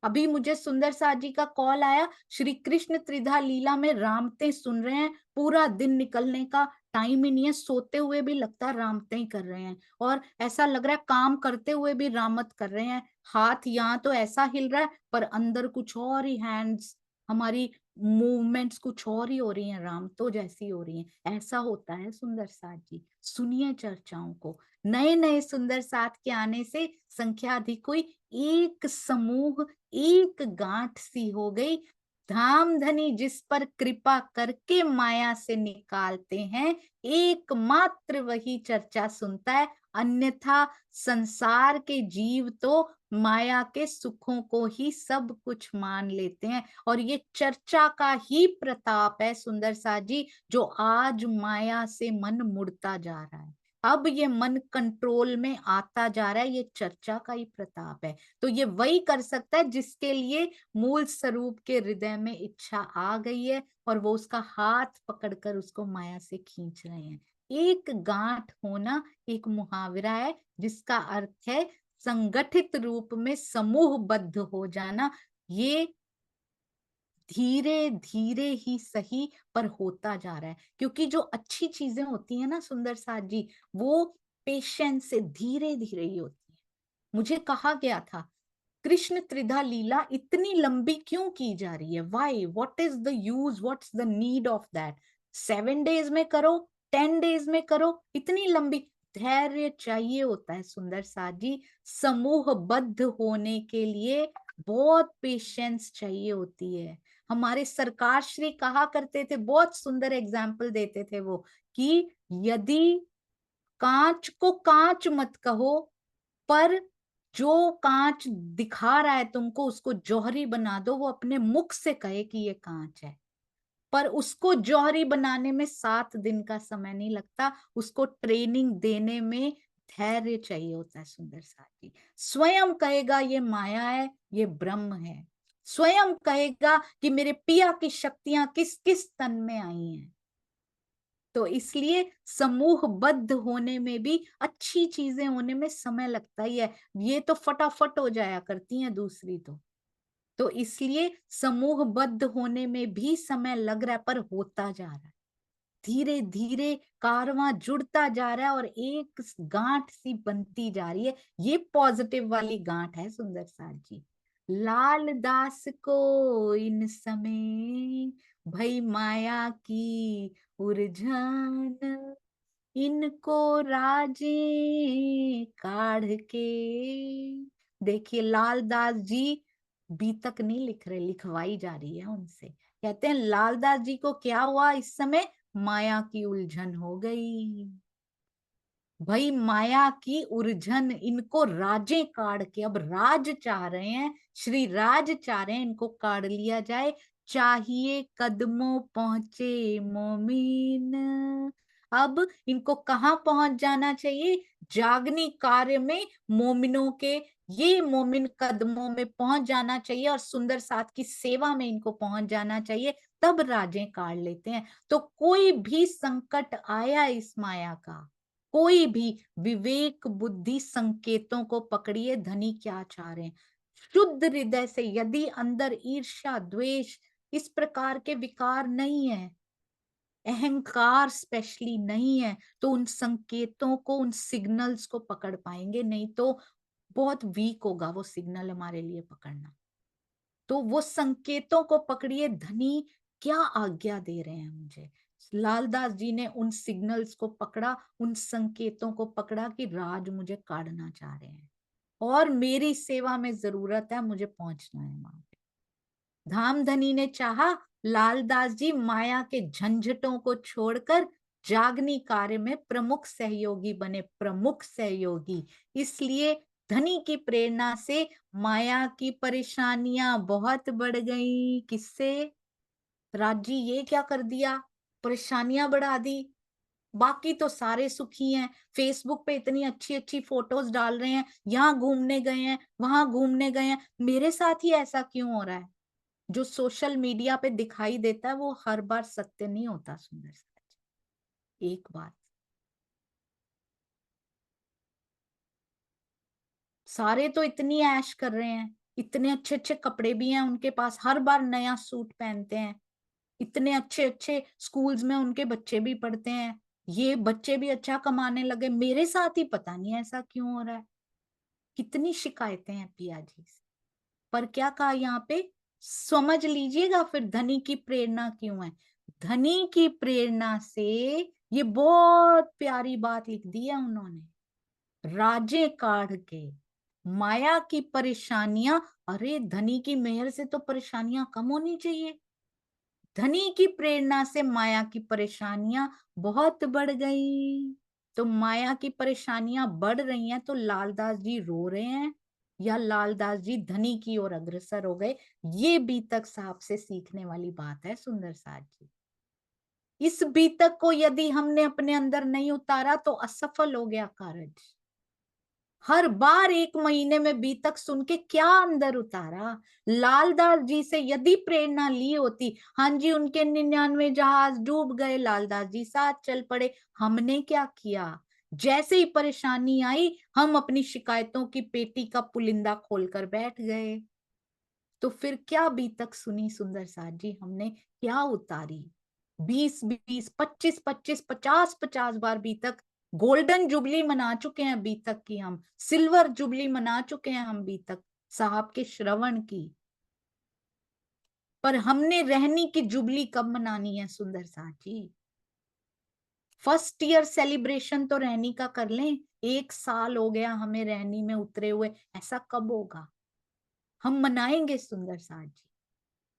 अभी मुझे सुंदर साथ जी का कॉल आया, श्री कृष्ण त्रिधा लीला में रामते सुन रहे हैं। पूरा दिन निकलने का टाइम ही नहीं है, सोते हुए भी लगता है रामते ही कर रहे हैं, और ऐसा लग रहा है काम करते हुए भी रामत कर रहे हैं। हाथ यहाँ तो ऐसा हिल रहा है, पर अंदर कुछ और ही, हैंड्स, हमारी मूवमेंट्स कुछ और ही हो रही हैं, राम तो जैसी हो रही हैं। ऐसा होता है सुंदर साथ जी। सुनिए चर्चाओं को। नए नए सुंदर साथ के आने से संख्या अधिक हुई, एक समूह, एक गांठ सी हो गई। धाम धनी जिस पर कृपा करके माया से निकालते हैं, एकमात्र वही चर्चा सुनता है। अन्यथा संसार के जीव तो माया के सुखों को ही सब कुछ मान लेते हैं। और ये चर्चा का ही प्रताप है सुंदर सा जी, जो आज माया से मन मुड़ता जा रहा है। अब ये मन कंट्रोल में आता जा रहा है, ये चर्चा का ही प्रताप है। तो ये वही कर सकता है जिसके लिए मूल स्वरूप के हृदय में इच्छा आ गई है, और वो उसका हाथ पकड़कर उसको माया से खींच रहे हैं। एक गांठ होना एक मुहावरा है, जिसका अर्थ है संगठित रूप में समूहबद्ध हो जाना। ये धीरे धीरे ही सही, पर होता जा रहा है। क्योंकि जो अच्छी चीजें होती है ना सुंदर साथ जी, वो पेशेंस से धीरे धीरे ही होती है। मुझे कहा गया था, कृष्ण त्रिधा लीला इतनी लंबी क्यों की जा रही है? Why? What is the use? What's the need of that? 7 days में करो, 10 days में करो, इतनी लंबी? धैर्य चाहिए होता है सुंदर साथ जी। समूहबद्ध होने के लिए बहुत पेशेंस चाहिए होती है। हमारे सरकार श्री कहा करते थे, बहुत सुंदर एग्जाम्पल देते थे वो, कि यदि कांच को कांच मत कहो, पर जो कांच दिखा रहा है तुमको, उसको जौहरी बना दो। वो अपने मुख से कहे कि ये कांच है, पर उसको जौहरी बनाने में 7 दिन का समय नहीं लगता। उसको ट्रेनिंग देने में धैर्य चाहिए होता है सुंदर साथी। स्वयं कहेगा ये माया है, ये ब्रह्म है। स्वयं कहेगा कि मेरे पिया की शक्तियां किस किस तन में आई हैं। तो इसलिए समूहबद्ध होने में भी, अच्छी चीजें होने में समय लगता ही है। ये तो फटाफट हो जाया करती हैं, दूसरी तो इसलिए समूहबद्ध होने में भी समय लग रहा है, पर होता जा रहा है। धीरे धीरे कारवां जुड़ता जा रहा है, और एक गांठ सी बनती जा रही है। ये पॉजिटिव वाली गांठ है सुंदर साथ जी। लाल दास को इन समय भई माया की उलझन, इनको राजे काढ़ के। देखिए लालदास जी बीतक नहीं लिख रहे, लिखवाई जा रही है उनसे। कहते हैं लालदास जी को क्या हुआ, इस समय माया की उलझन हो गई। भाई माया की उलझन, इनको राजे काढ़ के, अब राज चाह रहे हैं, श्री राज चाह रहे हैं, इनको काढ़ लिया जाए। चाहिए कदमों पहुंचे मोमिन। अब इनको कहाँ पहुंच जाना चाहिए, जागनी कार्य में मोमिनों के, ये मोमिन कदमों में पहुंच जाना चाहिए और सुंदर साथ की सेवा में इनको पहुंच जाना चाहिए, तब राजें काढ़ लेते हैं। तो कोई भी संकट आया इस माया का, कोई भी, विवेक बुद्धि संकेतों को पकड़िए, धनी क्या चाह रहे हैं। शुद्ध हृदय से यदि अंदर ईर्ष्या द्वेष इस प्रकार के विकार नहीं है, अहंकार स्पेशली नहीं है, तो उन संकेतों को, उन सिग्नल्स को पकड़ पाएंगे, नहीं तो बहुत वीक होगा वो सिग्नल हमारे लिए पकड़ना। तो वो संकेतों को पकड़िए, धनी क्या आज्ञा दे रहे हैं मुझे। लालदास जी ने उन सिग्नल्स को पकड़ा, उन संकेतों को पकड़ा कि राज मुझे काढ़ना चाह रहे हैं और मेरी सेवा में जरूरत है, मुझे पहुंचना है वहां पे। धामधनी ने चाहा लालदास जी माया के झंझटों को छोड़कर जागनी कार्य में प्रमुख सहयोगी बने, प्रमुख सहयोगी। इसलिए धनी की प्रेरणा से माया की परेशानियां बहुत बढ़ गई। किससे? राजी ये क्या कर दिया, परेशानियां बढ़ा दी। बाकी तो सारे सुखी हैं, फेसबुक पे इतनी अच्छी अच्छी फोटोज डाल रहे हैं, यहाँ घूमने गए हैं, वहां घूमने गए हैं, मेरे साथ ही ऐसा क्यों हो रहा है। जो सोशल मीडिया पे दिखाई देता है वो हर बार सत्य नहीं होता। सुंदर सच एक बात, सारे तो इतनी ऐश कर रहे हैं, इतने अच्छे अच्छे कपड़े भी हैं उनके पास, हर बार नया सूट पहनते हैं, इतने अच्छे अच्छे स्कूल्स में उनके बच्चे भी पढ़ते हैं, ये बच्चे भी अच्छा कमाने लगे, मेरे साथ ही पता नहीं ऐसा क्यों हो रहा है। कितनी शिकायतें हैं पिया जी से। पर क्या कहा यहाँ पे, समझ लीजिएगा फिर धनी की प्रेरणा क्यों है। धनी की प्रेरणा से, ये बहुत प्यारी बात लिख दी है उन्होंने, राजे काढ़ के माया की परेशानियां, अरे धनी की मेहर से तो परेशानियां कम होनी चाहिए, धनी की प्रेरणा से माया की परेशानियां बहुत बढ़ गई। तो माया की परेशानियां बढ़ रही हैं तो लालदास जी रो रहे हैं या लालदास जी धनी की ओर अग्रसर हो गए। ये बीतक साहब से सीखने वाली बात है सुंदर साथ जी। इस बीतक को यदि हमने अपने अंदर नहीं उतारा तो असफल हो गया कार्य। हर बार एक महीने में बीतक सुन के क्या अंदर उतारा। लालदास जी से यदि प्रेरणा ली होती, हाँ जी उनके 99 जहाज डूब गए, लालदास जी साथ चल पड़े, हमने क्या किया, जैसे ही परेशानी आई हम अपनी शिकायतों की पेटी का पुलिंदा खोलकर बैठ गए। तो फिर क्या बीतक सुनी सुंदर साथ जी, हमने क्या उतारी। 20-20, 25-25, 50-50 बार बीतक, गोल्डन जुबली मना चुके हैं बीतक की, हम सिल्वर जुबली मना चुके हैं हम बीतक साहब के श्रवण की। पर हमने रहनी की जुबली कब मनानी है सुंदर साथ जी। फर्स्ट ईयर सेलिब्रेशन तो रहनी का कर लें, 1 साल हो गया हमें रहनी में उतरे हुए, ऐसा कब होगा। हम मनाएंगे सुंदर साथ जी,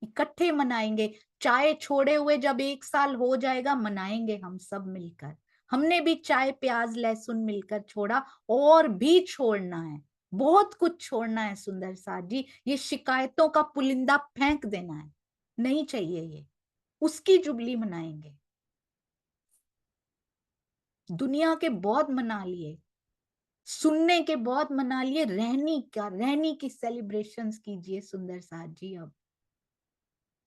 इकट्ठे मनाएंगे। चाय छोड़े हुए जब 1 साल हो जाएगा मनाएंगे हम सब मिलकर। हमने भी चाय प्याज लहसुन मिलकर छोड़ा, और भी छोड़ना है, बहुत कुछ छोड़ना है सुंदर साथ जी। ये शिकायतों का पुलिंदा फेंक देना है, नहीं चाहिए ये, उसकी जुबली मनाएंगे। दुनिया के बहुत मना लिए, सुनने के बहुत मना लिए, रहनी क्या, रहनी की सेलिब्रेशंस कीजिए सुंदर साथ जी। अब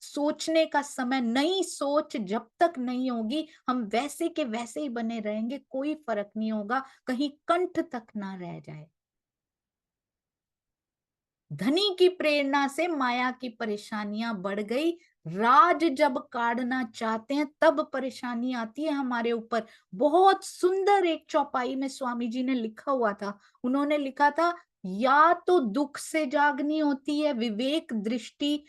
सोचने का समय, नई सोच जब तक नहीं होगी हम वैसे के वैसे ही बने रहेंगे, कोई फर्क नहीं होगा, कहीं कंठ तक ना रह जाए। धनी की प्रेरणा से माया की परेशानियां बढ़ गई। राज जब काढ़ना चाहते हैं तब परेशानी आती है हमारे ऊपर। बहुत सुंदर एक चौपाई में स्वामी जी ने लिखा हुआ था, उन्होंने लिखा था, या तो दुख से जागनी होती है विवेक दृष्टि,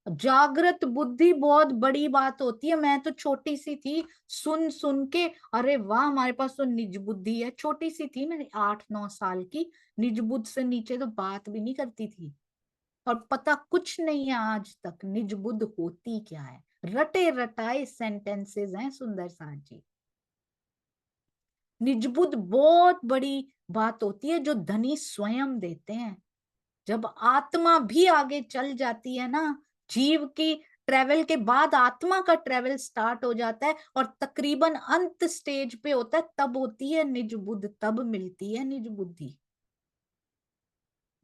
जागृत बुद्धि बहुत बड़ी बात होती है। मैं तो छोटी सी थी, सुन सुन के अरे वाह हमारे पास तो निज बुद्धि है। छोटी सी थी मैं, 8-9 साल की। निज बुद्धि से नीचे तो बात भी नहीं करती थी, और पता कुछ नहीं है आज तक निज बुद्धि होती क्या है। रटे रटाए सेंटेंसेस हैं सुंदर साथ जी। निज बुद्धि बहुत बड़ी बात होती है जो धनी स्वयं देते हैं। जब आत्मा भी आगे चल जाती है ना, जीव की ट्रेवल के बाद आत्मा का ट्रेवल स्टार्ट हो जाता है और तकरीबन अंत स्टेज पे होता है, तब होती है निज बुद्धि, तब मिलती है निज बुद्धि।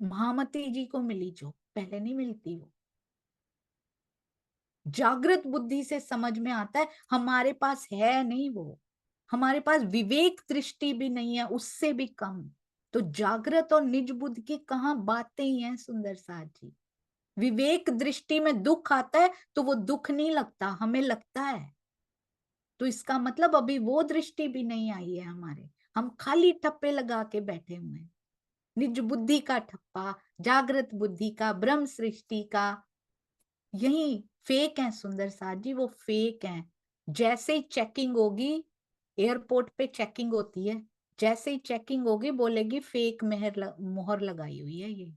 महामती जी को मिली, जो पहले नहीं मिलती। वो जागृत बुद्धि से समझ में आता है हमारे पास है नहीं वो, हमारे पास विवेक दृष्टि भी नहीं है, उससे भी कम। तो जागृत और निज बुद्धि की कहाँ बातें ही हैं सुंदर साथ जी। विवेक दृष्टि में दुख आता है तो वो दुख नहीं लगता, हमें लगता है। तो इसका मतलब अभी वो दृष्टि भी नहीं आई है हमारे, हम खाली ठप्पे लगा के बैठे हुए हैं। निज बुद्धि का ठप्पा, जागृत बुद्धि का, ब्रह्म सृष्टि का, यही फेक है सुंदर साथ जी, वो फेक है। जैसे ही चेकिंग होगी, एयरपोर्ट पे चेकिंग होती है, जैसे ही चेकिंग होगी बोलेगी फेक मोहर लगाई हुई है, ये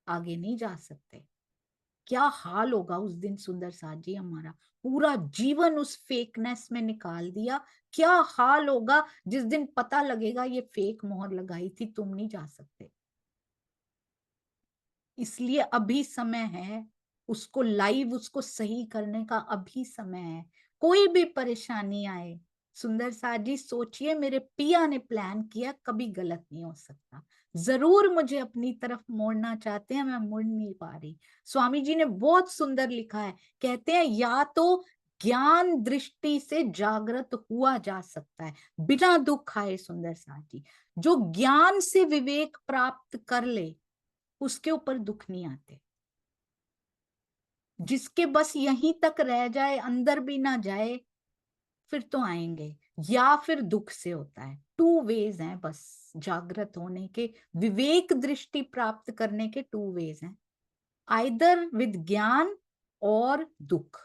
आगे नहीं जा सकते। क्या हाल होगा उस दिन सुंदर साथ जी, हमारा पूरा जीवन उस फेकनेस में निकाल दिया। क्या हाल होगा जिस दिन पता लगेगा ये फेक मोहर लगाई थी, तुम नहीं जा सकते। इसलिए अभी समय है, उसको लाइव, उसको सही करने का अभी समय है। कोई भी परेशानी आए सुंदर साथ जी सोचिए, मेरे पिया ने प्लान किया, कभी गलत नहीं हो सकता। जरूर मुझे अपनी तरफ मोड़ना चाहते हैं, मैं मुड़ नहीं पा रही। स्वामी जी ने बहुत सुंदर लिखा है, कहते हैं या तो ज्ञान दृष्टि से जागृत हुआ जा सकता है बिना दुख आए। सुंदर साथ जी, जो ज्ञान से विवेक प्राप्त कर ले उसके ऊपर दुख नहीं आते। जिसके बस यहीं तक रह जाए, अंदर भी ना जाए, फिर तो आएंगे, या फिर दुख से होता है। टू वेज हैं बस जागृत होने के, विवेक दृष्टि प्राप्त करने के टू वेज हैं, आइदर विद ज्ञान और दुख।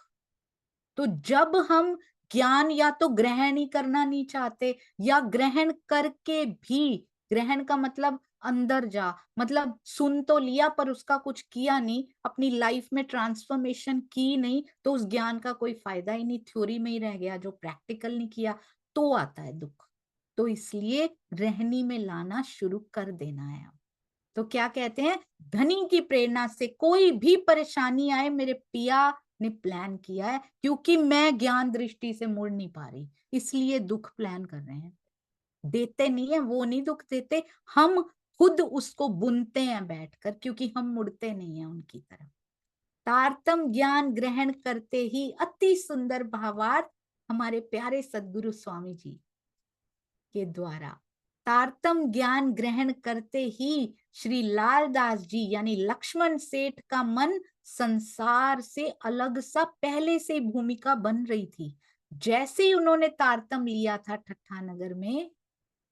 तो जब हम ज्ञान या तो ग्रहण ही करना नहीं चाहते, या ग्रहण करके भी, ग्रहण का मतलब अंदर जा, मतलब सुन तो लिया पर उसका कुछ किया नहीं, अपनी लाइफ में ट्रांसफॉर्मेशन की नहीं, तो उस ज्ञान का कोई फायदा ही नहीं, थ्योरी में ही रह गया, जो प्रैक्टिकल नहीं किया, तो आता है दुख। तो इसलिए रहनी में लाना शुरू कर देना है। तो क्या कहते हैं, धनी की प्रेरणा से कोई भी परेशानी आए, मेरे पिया ने प्लान किया है, क्योंकि मैं ज्ञान दृष्टि से मुड़ नहीं पा रही, इसलिए दुख प्लान कर रहे हैं। देते नहीं है, वो नहीं दुख देते, हम खुद उसको बुनते हैं बैठकर, क्योंकि हम मुड़ते नहीं है उनकी तरफ। तारतम ज्ञान ग्रहण करते ही, अति सुंदर भावार्थ हमारे प्यारे सदगुरु स्वामी जी के द्वारा। तारतम ज्ञान ग्रहण करते ही श्री लालदास जी यानी लक्ष्मण सेठ का मन संसार से अलग सा पहले से भूमिका बन रही थी। जैसे ही उन्होंने तारतम लिया था ठट्ठा नगर में,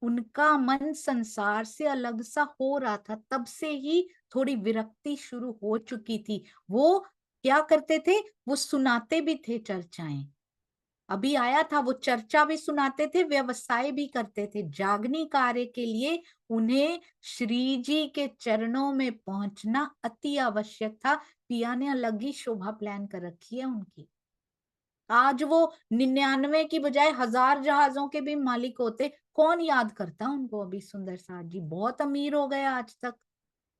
उनका मन संसार से अलग सा हो रहा था, तब से ही थोड़ी विरक्ति शुरू हो चुकी थी। वो क्या करते थे, वो सुनाते भी थे चर्चाएं, अभी आया था, वो चर्चा भी सुनाते थे, व्यवसाय भी करते थे। जागनी कार्य के लिए उन्हें श्री जी के चरणों में पहुंचना अति आवश्यक था। पिया ने अलग ही शोभा प्लान कर रखी है उनकी। आज वो 99 की बजाय 1000 जहाजों के भी मालिक होते, कौन याद करता उनको। अभी सुंदर साथ जी बहुत अमीर हो गए आज तक,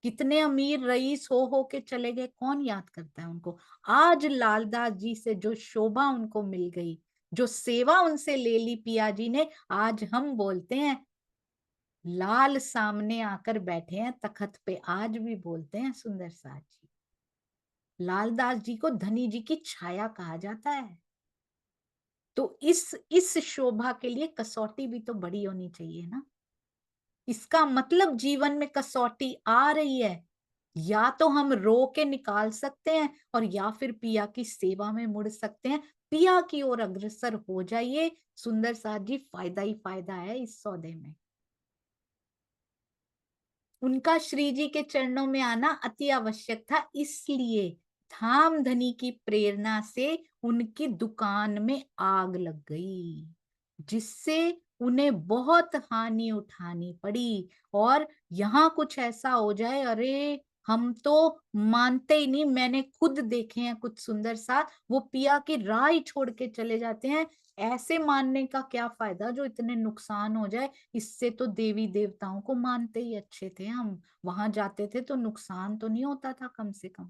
कितने अमीर रईस हो के चले गए, कौन याद करता है उनको। आज लालदास जी से जो शोभा उनको मिल गई, जो सेवा उनसे ले ली पिया जी ने, आज हम बोलते हैं लाल सामने आकर बैठे हैं तखत पे, आज भी बोलते हैं सुंदर साथ जी। लालदास जी को धनी जी की छाया कहा जाता है। तो इस शोभा के लिए कसौटी भी तो बड़ी होनी चाहिए ना। इसका मतलब जीवन में कसौटी आ रही है, या तो हम रो के निकाल सकते हैं, और या फिर पिया की सेवा में मुड़ सकते हैं। पिया की ओर अग्रसर हो जाइए सुंदर साथ जी, फायदा ही फायदा है इस सौदे में। उनका श्री जी के चरणों में आना अति आवश्यक था, इसलिए धामधनी की प्रेरणा से उनकी दुकान में आग लग गई, जिससे उन्हें बहुत हानि उठानी पड़ी। और यहाँ कुछ ऐसा हो जाए, अरे हम तो मानते ही नहीं, मैंने खुद देखे हैं कुछ सुंदर साथ, वो पिया की राह ही छोड़ के चले जाते हैं। ऐसे मानने का क्या फायदा जो इतने नुकसान हो जाए। इससे तो देवी देवताओं को मानते ही अच्छे थे हम, वहां जाते थे तो नुकसान तो नहीं होता था कम से कम।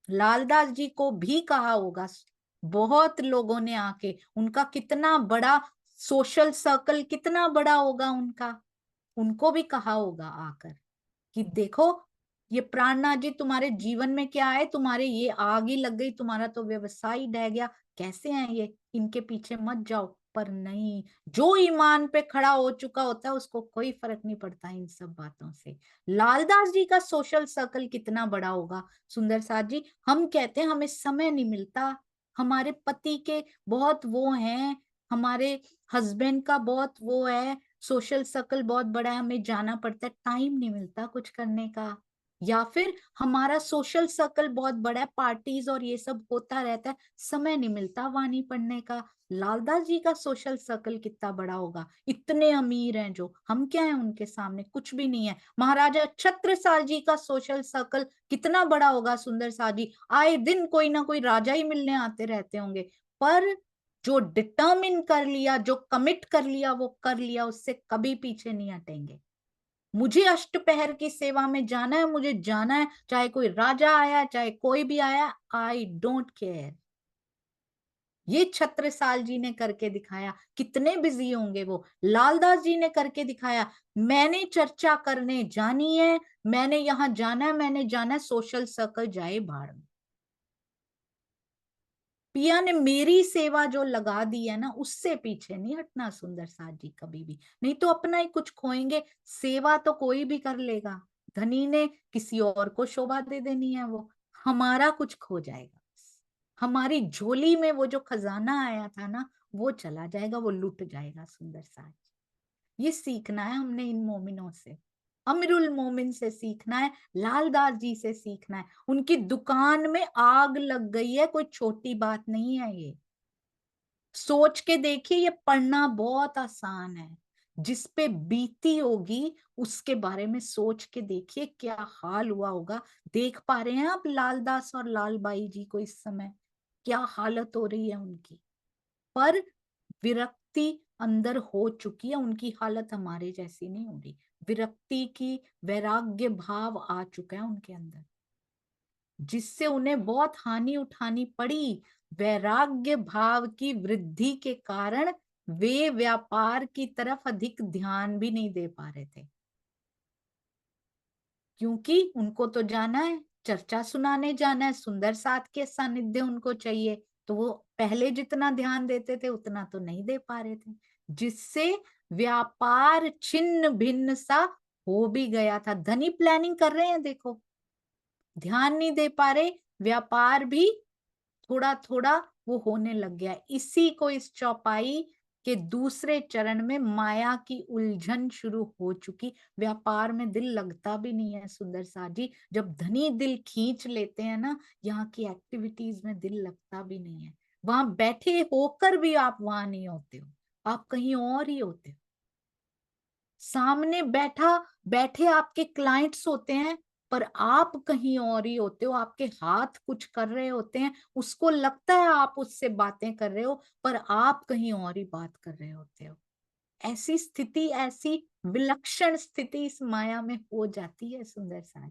लालदास जी को भी कहा होगा बहुत लोगों ने आके, उनका कितना बड़ा सोशल सर्कल कितना बड़ा होगा उनका, उनको भी कहा होगा आकर कि देखो ये प्राणनाथ जी तुम्हारे जीवन में क्या है, तुम्हारे ये आग ही लग गई, तुम्हारा तो व्यवसाय ही ढह गया, कैसे हैं ये, इनके पीछे मत जाओ। पर नहीं, जो ईमान पे खड़ा हो चुका होता है उसको कोई फर्क नहीं पड़ता इन सब बातों से। लालदास जी का सोशल सर्कल कितना बड़ा होगा सुंदर साथ जी। हम कहते हैं हमें समय नहीं मिलता, हमारे पति के बहुत वो हैं, हमारे हस्बैंड का बहुत वो है, सोशल सर्कल बहुत बड़ा है, हमें जाना पड़ता है, टाइम नहीं मिलता कुछ करने का। या फिर हमारा सोशल सर्कल बहुत बड़ा है, पार्टीज और ये सब होता रहता है, समय नहीं मिलता वाणी पढ़ने का। लालदास जी का सोशल सर्कल कितना बड़ा होगा, इतने अमीर हैं जो, हम क्या है उनके सामने, कुछ भी नहीं है। महाराजा छत्रसाल जी का सोशल सर्कल कितना बड़ा होगा सुंदर सा जी, आए दिन कोई ना कोई राजा ही मिलने आते रहते होंगे। पर जो डिटर्मिन कर लिया, जो कमिट कर लिया वो कर लिया, उससे कभी पीछे नहीं हटेंगे। मुझे अष्टपहर की सेवा में जाना है, मुझे जाना है, चाहे कोई राजा आया चाहे कोई भी आया, आई डोंट केयर। ये छत्रसाल जी ने करके दिखाया, कितने बिजी होंगे वो। लालदास जी ने करके दिखाया, मैंने चर्चा करने जानी है, मैंने यहां जाना है, मैंने जाना है, सोशल सर्कल जाए भाड़ में। पिया ने मेरी सेवा जो लगा दी है ना, उससे पीछे नहीं हटना सुंदर साथ जी कभी भी, नहीं तो अपना ही कुछ खोएंगे। सेवा तो कोई भी कर लेगा, धनी ने किसी और को शोभा दे देनी है, वो हमारा कुछ खो जाएगा। हमारी झोली में वो जो खजाना आया था ना, वो चला जाएगा, वो लुट जाएगा सुंदर साथ। ये सीखना है हमने इन मोमिनों से, अमीरुल मोमिन से सीखना है, लालदास जी से सीखना है। उनकी दुकान में आग लग गई है, कोई छोटी बात नहीं है ये। सोच के देखिए, ये पढ़ना बहुत आसान है, जिस पे बीती होगी उसके बारे में सोच के देखिए क्या हाल हुआ होगा। देख पा रहे हैं आप लालदास और लालबाई जी को इस समय, क्या हालत हो रही है उनकी। पर विरक्ति अंदर हो चुकी है, उनकी हालत हमारे जैसी नहीं हो रही। विरक्ति की, वैराग्य भाव आ चुका है उनके अंदर, जिससे उन्हें बहुत हानि उठानी पड़ी। वैराग्य भाव की वृद्धि के कारण वे व्यापार की तरफ अधिक ध्यान भी नहीं दे पा रहे थे, क्योंकि उनको तो जाना है, चर्चा सुनाने जाना है, सुंदर साथ के सानिध्य उनको चाहिए, तो वो पहले जितना ध्यान देते थे उतना तो नहीं दे पा रहे थे, जिससे व्यापार छिन्न भिन्न सा हो भी गया था। धनी प्लानिंग कर रहे हैं देखो, ध्यान नहीं दे पा रहे, व्यापार भी थोड़ा थोड़ा वो होने लग गया। इसी को इस चौपाई के दूसरे चरण में माया की उलझन शुरू हो चुकी। व्यापार में दिल लगता भी नहीं है सुंदर सा जी, जब धनी दिल खींच लेते हैं ना, यहाँ की एक्टिविटीज में दिल लगता भी नहीं है। वहां बैठे होकर भी आप वहां नहीं होते हो, आप कहीं और ही होते हो। सामने बैठे आपके क्लाइंट्स होते हैं, पर आप कहीं और ही होते हो, आपके हाथ कुछ कर रहे होते हैं, उसको लगता है आप उससे बातें कर रहे हो, पर आप कहीं और ही बात कर रहे होते हो। ऐसी स्थिति, ऐसी विलक्षण स्थिति इस माया में हो जाती है सुंदर साथ।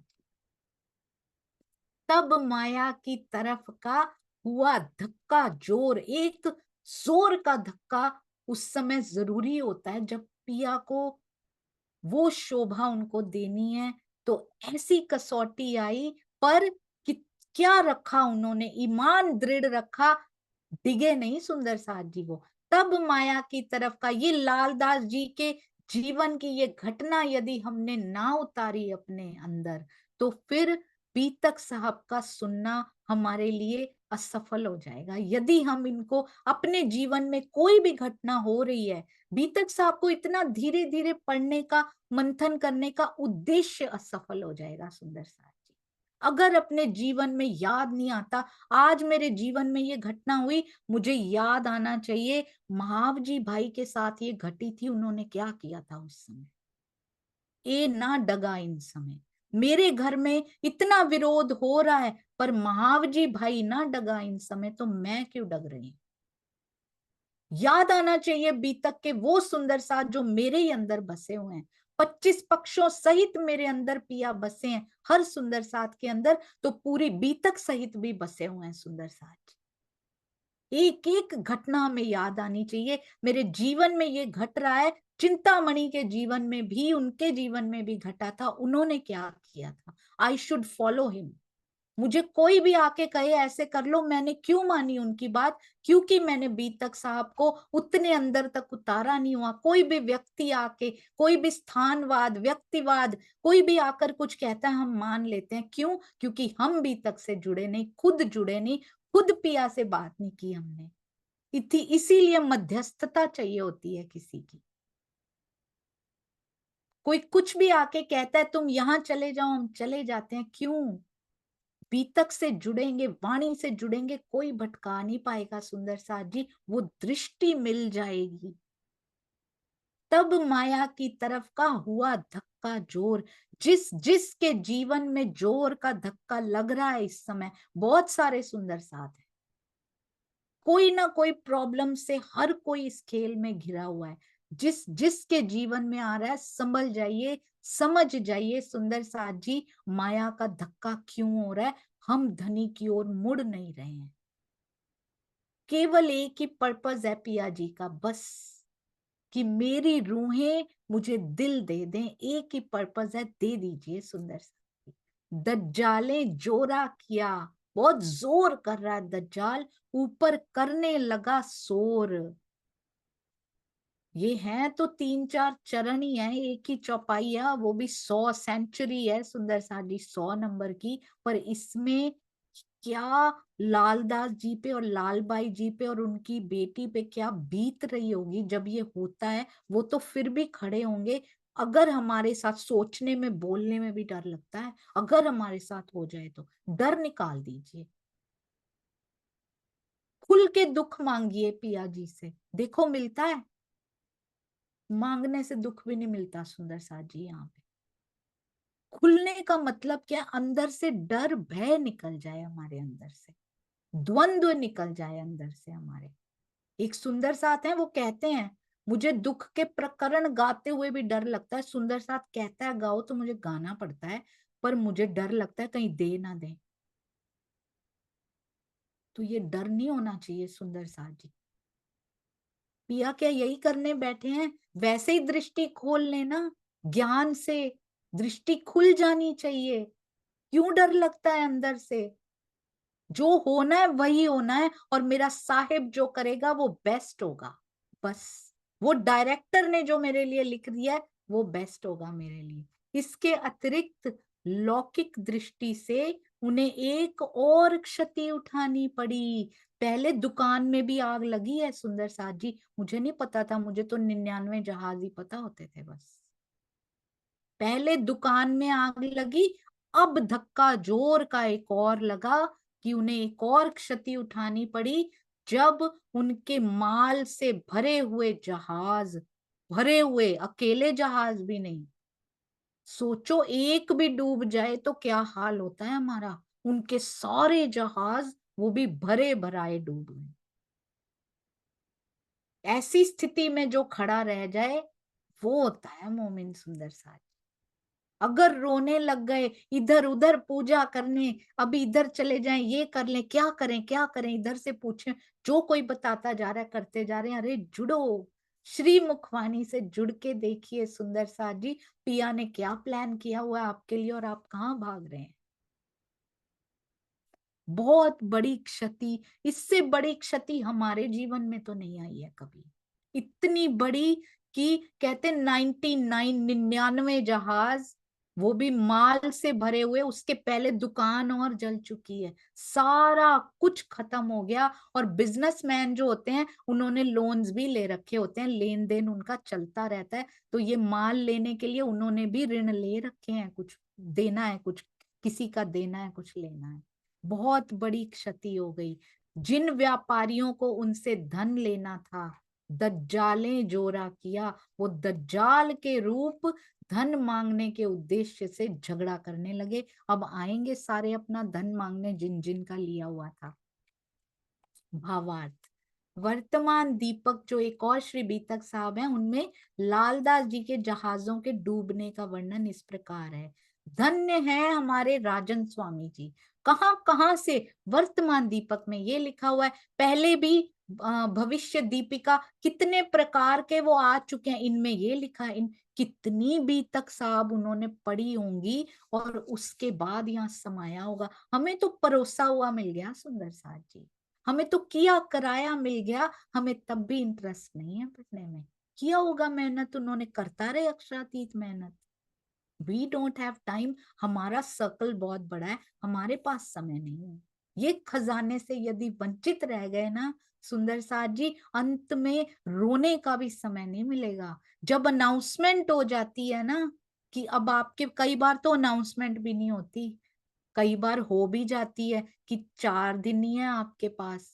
तब माया की तरफ का हुआ धक्का, जोर, एक जोर का धक्का उस समय जरूरी होता है, जब पिया को वो शोभा उनको देनी है। तो ऐसी कसौटी आई, पर कि क्या रखा उन्होंने, ईमान दृढ़ रखा, डिगे नहीं सुंदर साथ जी वो। तब माया की तरफ का, ये लालदास जी के जीवन की ये घटना यदि हमने ना उतारी अपने अंदर, तो फिर बीतक साहब का सुनना हमारे लिए असफल हो जाएगा। यदि हम इनको अपने जीवन में कोई भी घटना हो रही है, बीतक साहब को इतना धीरे धीरे पढ़ने का, मंथन करने का उद्देश्य असफल हो जाएगा सुंदर साथ जी। अगर अपने जीवन में याद नहीं आता, आज मेरे जीवन में ये घटना हुई, मुझे याद आना चाहिए महावजी भाई के साथ ये घटी थी, उन्होंने क्या किया था उस समय। ए ना डगा इन समय, मेरे घर में इतना विरोध हो रहा है पर महावजी भाई ना डगा इन समय, तो मैं क्यों डग रही हूं। याद आना चाहिए बीतक के वो सुंदर साथ जो मेरे ही अंदर बसे हुए हैं। 25 पक्षों सहित मेरे अंदर पिया बसे हैं, हर सुंदर साथ के अंदर तो पूरी बीतक सहित भी बसे हुए हैं सुंदर साथ। एक एक घटना हमें याद आनी चाहिए, मेरे जीवन में ये घट रहा है, चिंतामणि के जीवन में भी, उनके जीवन में भी घटा था, उन्होंने क्या किया था। I should follow him. मुझे कोई भी आके कहे ऐसे कर लो, मैंने क्यों मानी उनकी बात, क्योंकि मैंने बीतक साहब को उतने अंदर तक उतारा नहीं हुआ। कोई भी व्यक्ति आके, कोई भी स्थानवाद, व्यक्तिवाद, कोई भी आकर कुछ कहता है, हम मान लेते हैं। क्यों? क्योंकि हम बीतक से जुड़े नहीं, खुद जुड़े नहीं, खुद पिया से बात नहीं की हमने। इसीलिए मध्यस्थता चाहिए होती है किसी की। कोई कुछ भी आके कहता है तुम यहां चले जाओ, हम चले जाते हैं। क्यों? बीतक से जुड़ेंगे, वाणी से जुड़ेंगे, कोई भटका नहीं पाएगा सुंदर साथ जी, वो दृष्टि मिल जाएगी। तब माया की तरफ का हुआ धक्का जोर, जिसके जीवन में जोर का धक्का लग रहा है इस समय, बहुत सारे सुंदर साथ हैं, कोई ना कोई प्रॉब्लम से हर कोई इस खेल में घिरा हुआ है। जिसके जीवन में आ रहा है, संभल जाइए, समझ जाइए सुंदर साथ जी, माया का धक्का क्यों हो रहा है। हम धनी की ओर मुड़ नहीं रहे हैं। केवल एक ही पर्पस है पिया जी का, बस कि मेरी रूहें मुझे दिल दे दें। एक ही पर्पस है, दे दीजिए सुंदर सा। दज्जाले जोरा किया, बहुत जोर कर रहा है दज्जाल, ऊपर करने लगा शोर। ये है तो 3-4 चरण ही है, एक ही चौपाई है, वो भी 100 सेंचुरी है सुंदर साडी, 100 नंबर की। पर इसमें क्या लालदास जी पे और लालबाई जी पे और उनकी बेटी पे क्या बीत रही होगी जब ये होता है। वो तो फिर भी खड़े होंगे। अगर हमारे साथ सोचने में, बोलने में भी डर लगता है, अगर हमारे साथ हो जाए तो डर निकाल दीजिए, खुल के दुख मांगिए पिया जी से, देखो मिलता है। मांगने से दुख भी नहीं मिलता सुंदर साथ जी। यहाँ पे खुलने का मतलब क्या, अंदर से डर भय निकल जाए, हमारे अंदर से द्वंद्व निकल जाए अंदर से हमारे। एक सुंदर साथ है, वो कहते हैं मुझे दुख के प्रकरण गाते हुए भी डर लगता है। सुंदर साथ कहता है गाओ, तो मुझे गाना पड़ता है, पर मुझे डर लगता है कहीं दे ना दे। तो ये डर नहीं होना चाहिए सुंदर साथ जी। पिया क्या यही करने बैठे हैं? वैसे ही दृष्टि खोल लेना, ज्ञान से दृष्टि खुल जानी चाहिए। क्यों डर लगता है अंदर से? जो होना है वही होना है, और मेरा साहिब जो करेगा वो बेस्ट होगा। बस वो डायरेक्टर ने जो मेरे लिए लिख दिया है वो बेस्ट होगा मेरे लिए। इसके अतिरिक्त लौकिक दृष्टि से उन्हें एक और क्षति उठानी पड़ी। पहले दुकान में भी आग लगी है सुंदर साथ जी, मुझे नहीं पता था, मुझे तो 99 जहाज ही पता होते थे बस। पहले दुकान में आग लगी, अब धक्का जोर का एक और लगा कि उन्हें एक और क्षति उठानी पड़ी, जब उनके माल से भरे हुए जहाज, भरे हुए अकेले जहाज भी नहीं, सोचो एक भी डूब जाए तो क्या हाल होता है हमारा। उनके सारे जहाज वो भी भरे भराए डूब गए। ऐसी स्थिति में जो खड़ा रह जाए वो होता है मोमिन सुंदर साथ। अगर रोने लग गए, इधर उधर पूजा करने, अभी इधर चले जाएं, ये कर लें, क्या करें क्या करें, इधर से पूछें, जो कोई बताता जा रहा है करते जा रहे हैं। अरे जुड़ो, श्री मुखवाणी से जुड़ के देखिए सुंदर साथ जी, पिया ने क्या प्लान किया हुआ है आपके लिए और आप कहाँ भाग रहे हैं। बहुत बड़ी क्षति, इससे बड़ी क्षति हमारे जीवन में तो नहीं आई है कभी, इतनी बड़ी कि कहते 99 जहाज, वो भी माल से भरे हुए, उसके पहले दुकान और जल चुकी है, सारा कुछ खत्म हो गया। और बिजनेसमैन जो होते हैं उन्होंने लोन्स भी ले रखे होते हैं, लेन देन उनका चलता रहता है, तो ये माल लेने के लिए उन्होंने भी ऋण ले रखे हैं, कुछ देना है कुछ किसी का देना है, कुछ लेना है। बहुत बड़ी क्षति हो गई। जिन व्यापारियों को उनसे धन लेना था, दज्जालें जोरा किया, वो दज्जाल के रूप धन मांगने के उद्देश्य से झगड़ा करने लगे। अब आएंगे सारे अपना धन मांगने, जिन जिन का लिया हुआ था। भावार्थ, वर्तमान दीपक जो एक और श्री बीतक साहब हैं, उनमें लालदास जी के जहाजों के डूबने का वर्णन इस प्रकार है। धन्य है हमारे राजन स्वामी जी। कहां कहां से, वर्तमान दीपक में ये लिखा हुआ है। पहले भी भविष्य दीपिका कितने प्रकार के वो आ चुके हैं, इनमें ये लिखा है। इन कितनी बीतक साहब उन्होंने पढ़ी होंगी और उसके बाद यहाँ समाया होगा। हमें तो परोसा हुआ मिल गया सुंदर साथ जी, हमें तो किया कराया मिल गया, हमें तब भी इंटरेस्ट नहीं है पढ़ने में। किया होगा मेहनत उन्होंने, करता रहे अक्षरातीत मेहनत। वी डोंट हैव टाइम, हमारा सर्कल बहुत बड़ा है, हमारे पास समय नहीं है। ये खजाने से यदि वंचित रह गए ना सुंदर साथ जी, अंत में रोने का भी समय नहीं मिलेगा। जब अनाउंसमेंट हो जाती है ना कि अब आपके, कई बार तो अनाउंसमेंट भी नहीं होती, कई बार हो भी जाती है कि 4 दिन ही है आपके पास,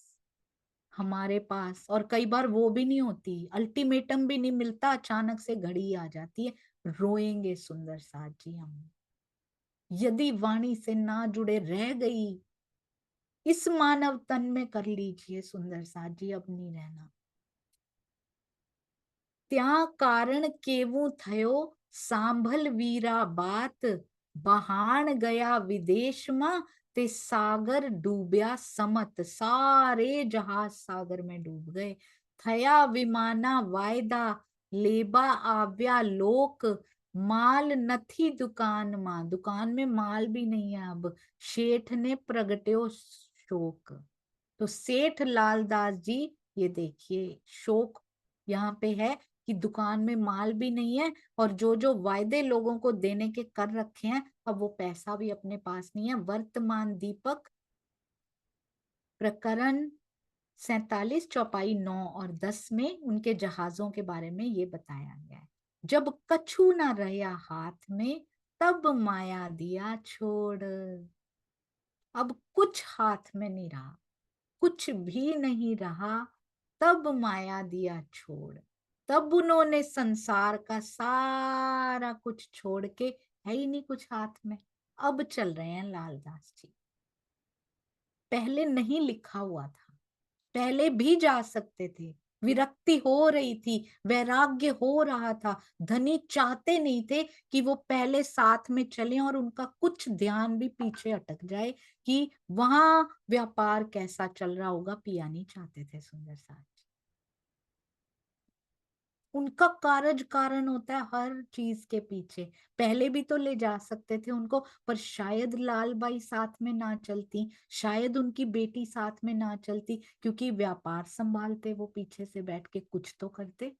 हमारे पास, और कई बार वो भी नहीं होती, अल्टीमेटम भी नहीं मिलता, अचानक से घड़ी आ जाती है। रोएंगे सुंदर साथ जी हम, यदि वाणी से ना जुड़े रह गई। इस मानव तन में कर लीजिए सुंदर साथ जी, अब नहीं रहना। त्या कारण केवू थयो सांभल वीरा बात, बहान गया विदेश में ते सागर डूबया समत। सारे जहाज सागर में डूब गए। थया विमाना वायदा, लेबा आव्या लोक, माल नथी दुकान मां, दुकान में माल भी नहीं है अब। शेठ ने प्रगट्यो शोक। तो सेठ लालदास जी, ये देखिए शोक यहाँ पे है कि दुकान में माल भी नहीं है, और जो जो वायदे लोगों को देने के कर रखे हैं, अब वो पैसा भी अपने पास नहीं है। वर्तमान दीपक प्रकरण 47 चौपाई 9 और 10 में उनके जहाजों के बारे में ये बताया गया है। जब कछु ना रहा हाथ में, तब माया दिया छोड़। अब कुछ हाथ में नहीं रहा, कुछ भी नहीं रहा, तब माया दिया छोड़। तब उन्होंने संसार का सारा कुछ छोड़ के, है ही नहीं कुछ हाथ में, अब चल रहे हैं लालदास जी। पहले नहीं लिखा हुआ था, पहले भी जा सकते थे, विरक्ति हो रही थी, वैराग्य हो रहा था, धनी चाहते नहीं थे कि वो पहले साथ में चले और उनका कुछ ध्यान भी पीछे अटक जाए कि वहां व्यापार कैसा चल रहा होगा, पिया नहीं चाहते थे सुंदर साथ। उनका कारज कारण होता है हर चीज के पीछे। पहले भी तो ले जा सकते थे उनको, पर शायद लाल बाई साथ में ना चलती, शायद उनकी बेटी साथ में ना चलती, क्योंकि व्यापार संभालते वो पीछे से बैठ के, कुछ तो करते।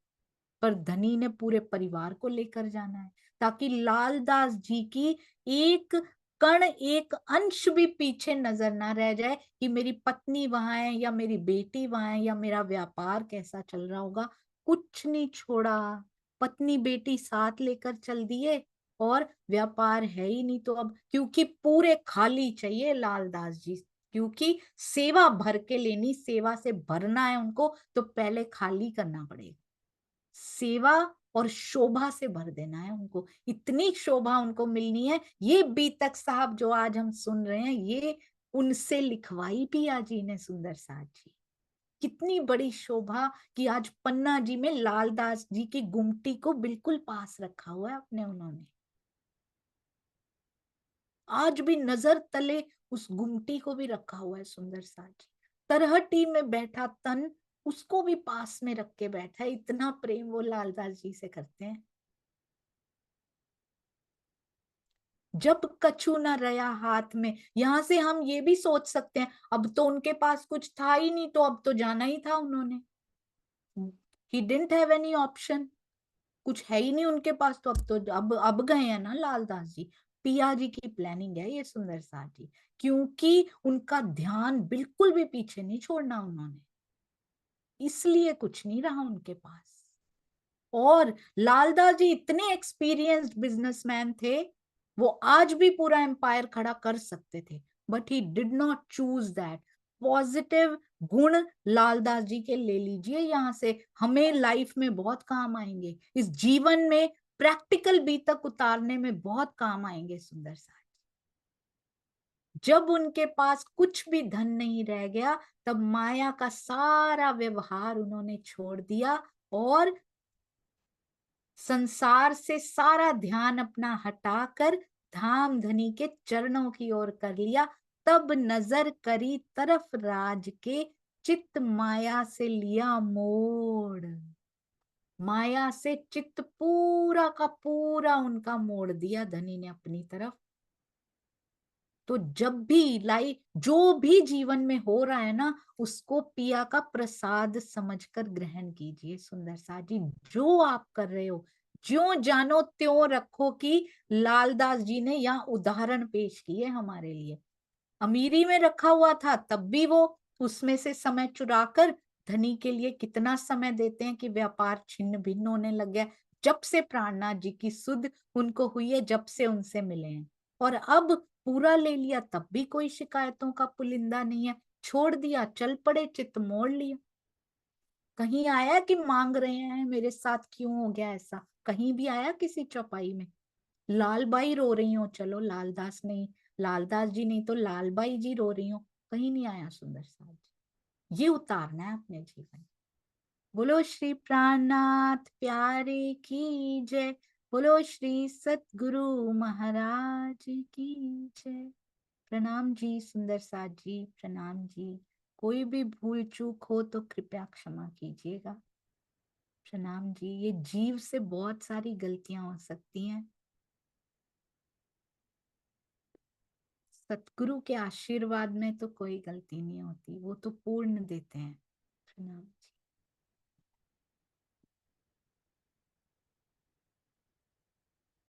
पर धनी ने पूरे परिवार को लेकर जाना है, ताकि लालदास जी की एक कण, एक अंश भी पीछे नजर ना रह जाए कि मेरी पत्नी वहां है, या मेरी बेटी वहां है, या मेरा व्यापार कैसा चल रहा होगा। कुछ नहीं छोड़ा, पत्नी बेटी साथ लेकर चल दिए, और व्यापार है ही नहीं तो अब, क्योंकि पूरे खाली चाहिए लालदास जी, क्योंकि सेवा भर के लेनी, सेवा से भरना है उनको, तो पहले खाली करना पड़ेगा। सेवा और शोभा से भर देना है उनको, इतनी शोभा उनको मिलनी है। ये बीतक साहब जो आज हम सुन रहे हैं, ये उनसे लिखवाई पिया जी ने सुंदर साथ जी। कितनी बड़ी शोभा कि आज पन्ना जी में लालदास जी की गुमटी को बिल्कुल पास रखा हुआ है अपने उन्होंने। आज भी नजर तले उस गुमटी को भी रखा हुआ है सुंदर साथ जी। तरहटी में बैठा तन, उसको भी पास में रख के बैठा है, इतना प्रेम वो लालदास जी से करते हैं। जब कछु न रहा हाथ में, यहां से हम ये भी सोच सकते हैं, अब तो उनके पास कुछ था ही नहीं, तो अब तो जाना ही था उन्होंने। He didn't have any option, कुछ है ही नहीं उनके पास, तो अब तो अब गए हैं ना लालदास जी। पिया जी की प्लानिंग है ये सुंदर साथ जी, क्योंकि उनका ध्यान बिल्कुल भी पीछे नहीं छोड़ना उन्होंने, इसलिए कुछ नहीं रहा उनके पास। और लालदास जी इतने एक्सपीरियंस्ड बिजनेसमैन थे, वो आज भी पूरा एम्पायर खड़ा कर सकते थे, but he did not choose that. Positive गुण लालदास जी के ले लीजिए यहाँ से, हमें लाइफ में बहुत काम आएंगे, इस जीवन में प्रैक्टिकल बी तक उतारने में बहुत काम आएंगे। सुंदर सा, जब उनके पास कुछ भी धन नहीं रह गया, तब माया का सारा व्यवहार उन्होंने छोड़ दिया और संसार से सारा ध्यान अपना हटाकर धाम धनी के चरणों की ओर कर लिया। तब नजर करी तरफ राज के, चित्त माया से लिया मोड़। माया से चित्त पूरा का पूरा उनका मोड़ दिया धनी ने अपनी तरफ। तो जब भी जो भी जीवन में हो रहा है ना, उसको पिया का प्रसाद समझकर ग्रहण कीजिए। सुंदर सा जी, जो आप कर रहे हो ज्यो जानो त्यों रखो, कि लालदास जी ने यहाँ उदाहरण पेश किए हमारे लिए। अमीरी में रखा हुआ था तब भी वो उसमें से समय चुराकर धनी के लिए कितना समय देते हैं कि व्यापार छिन्न भिन्न होने लग गया। जब से प्राणनाथ जी की सुध उनको हुई है, जब से उनसे मिले हैं, और अब पूरा ले लिया तब भी कोई शिकायतों का पुलिंदा नहीं है। छोड़ दिया, चल पड़े, चित्त मोड़ लिया। कहीं आया कि मांग रहे हैं मेरे साथ क्यों हो गया ऐसा? कहीं भी आया किसी चौपाई में लालबाई रो रही हो, चलो लालदास नहीं, लालदास जी नहीं तो लालबाई जी रो रही हो, कहीं नहीं आया। सुंदर साज, ये उतारना है अपने जीवन। बोलो श्री प्राणनाथ प्यारे की जय। बोलो श्री सतगुरु महाराज की जय। प्रणाम जी सुंदर साज जी, प्रणाम जी। कोई भी भूल चूक हो तो कृपया क्षमा कीजिएगा। प्रणाम जी। ये जीव से बहुत सारी गलतियां हो सकती हैं, सतगुरु के आशीर्वाद में तो कोई गलती नहीं होती, वो तो पूर्ण देते हैं। प्रणाम जी।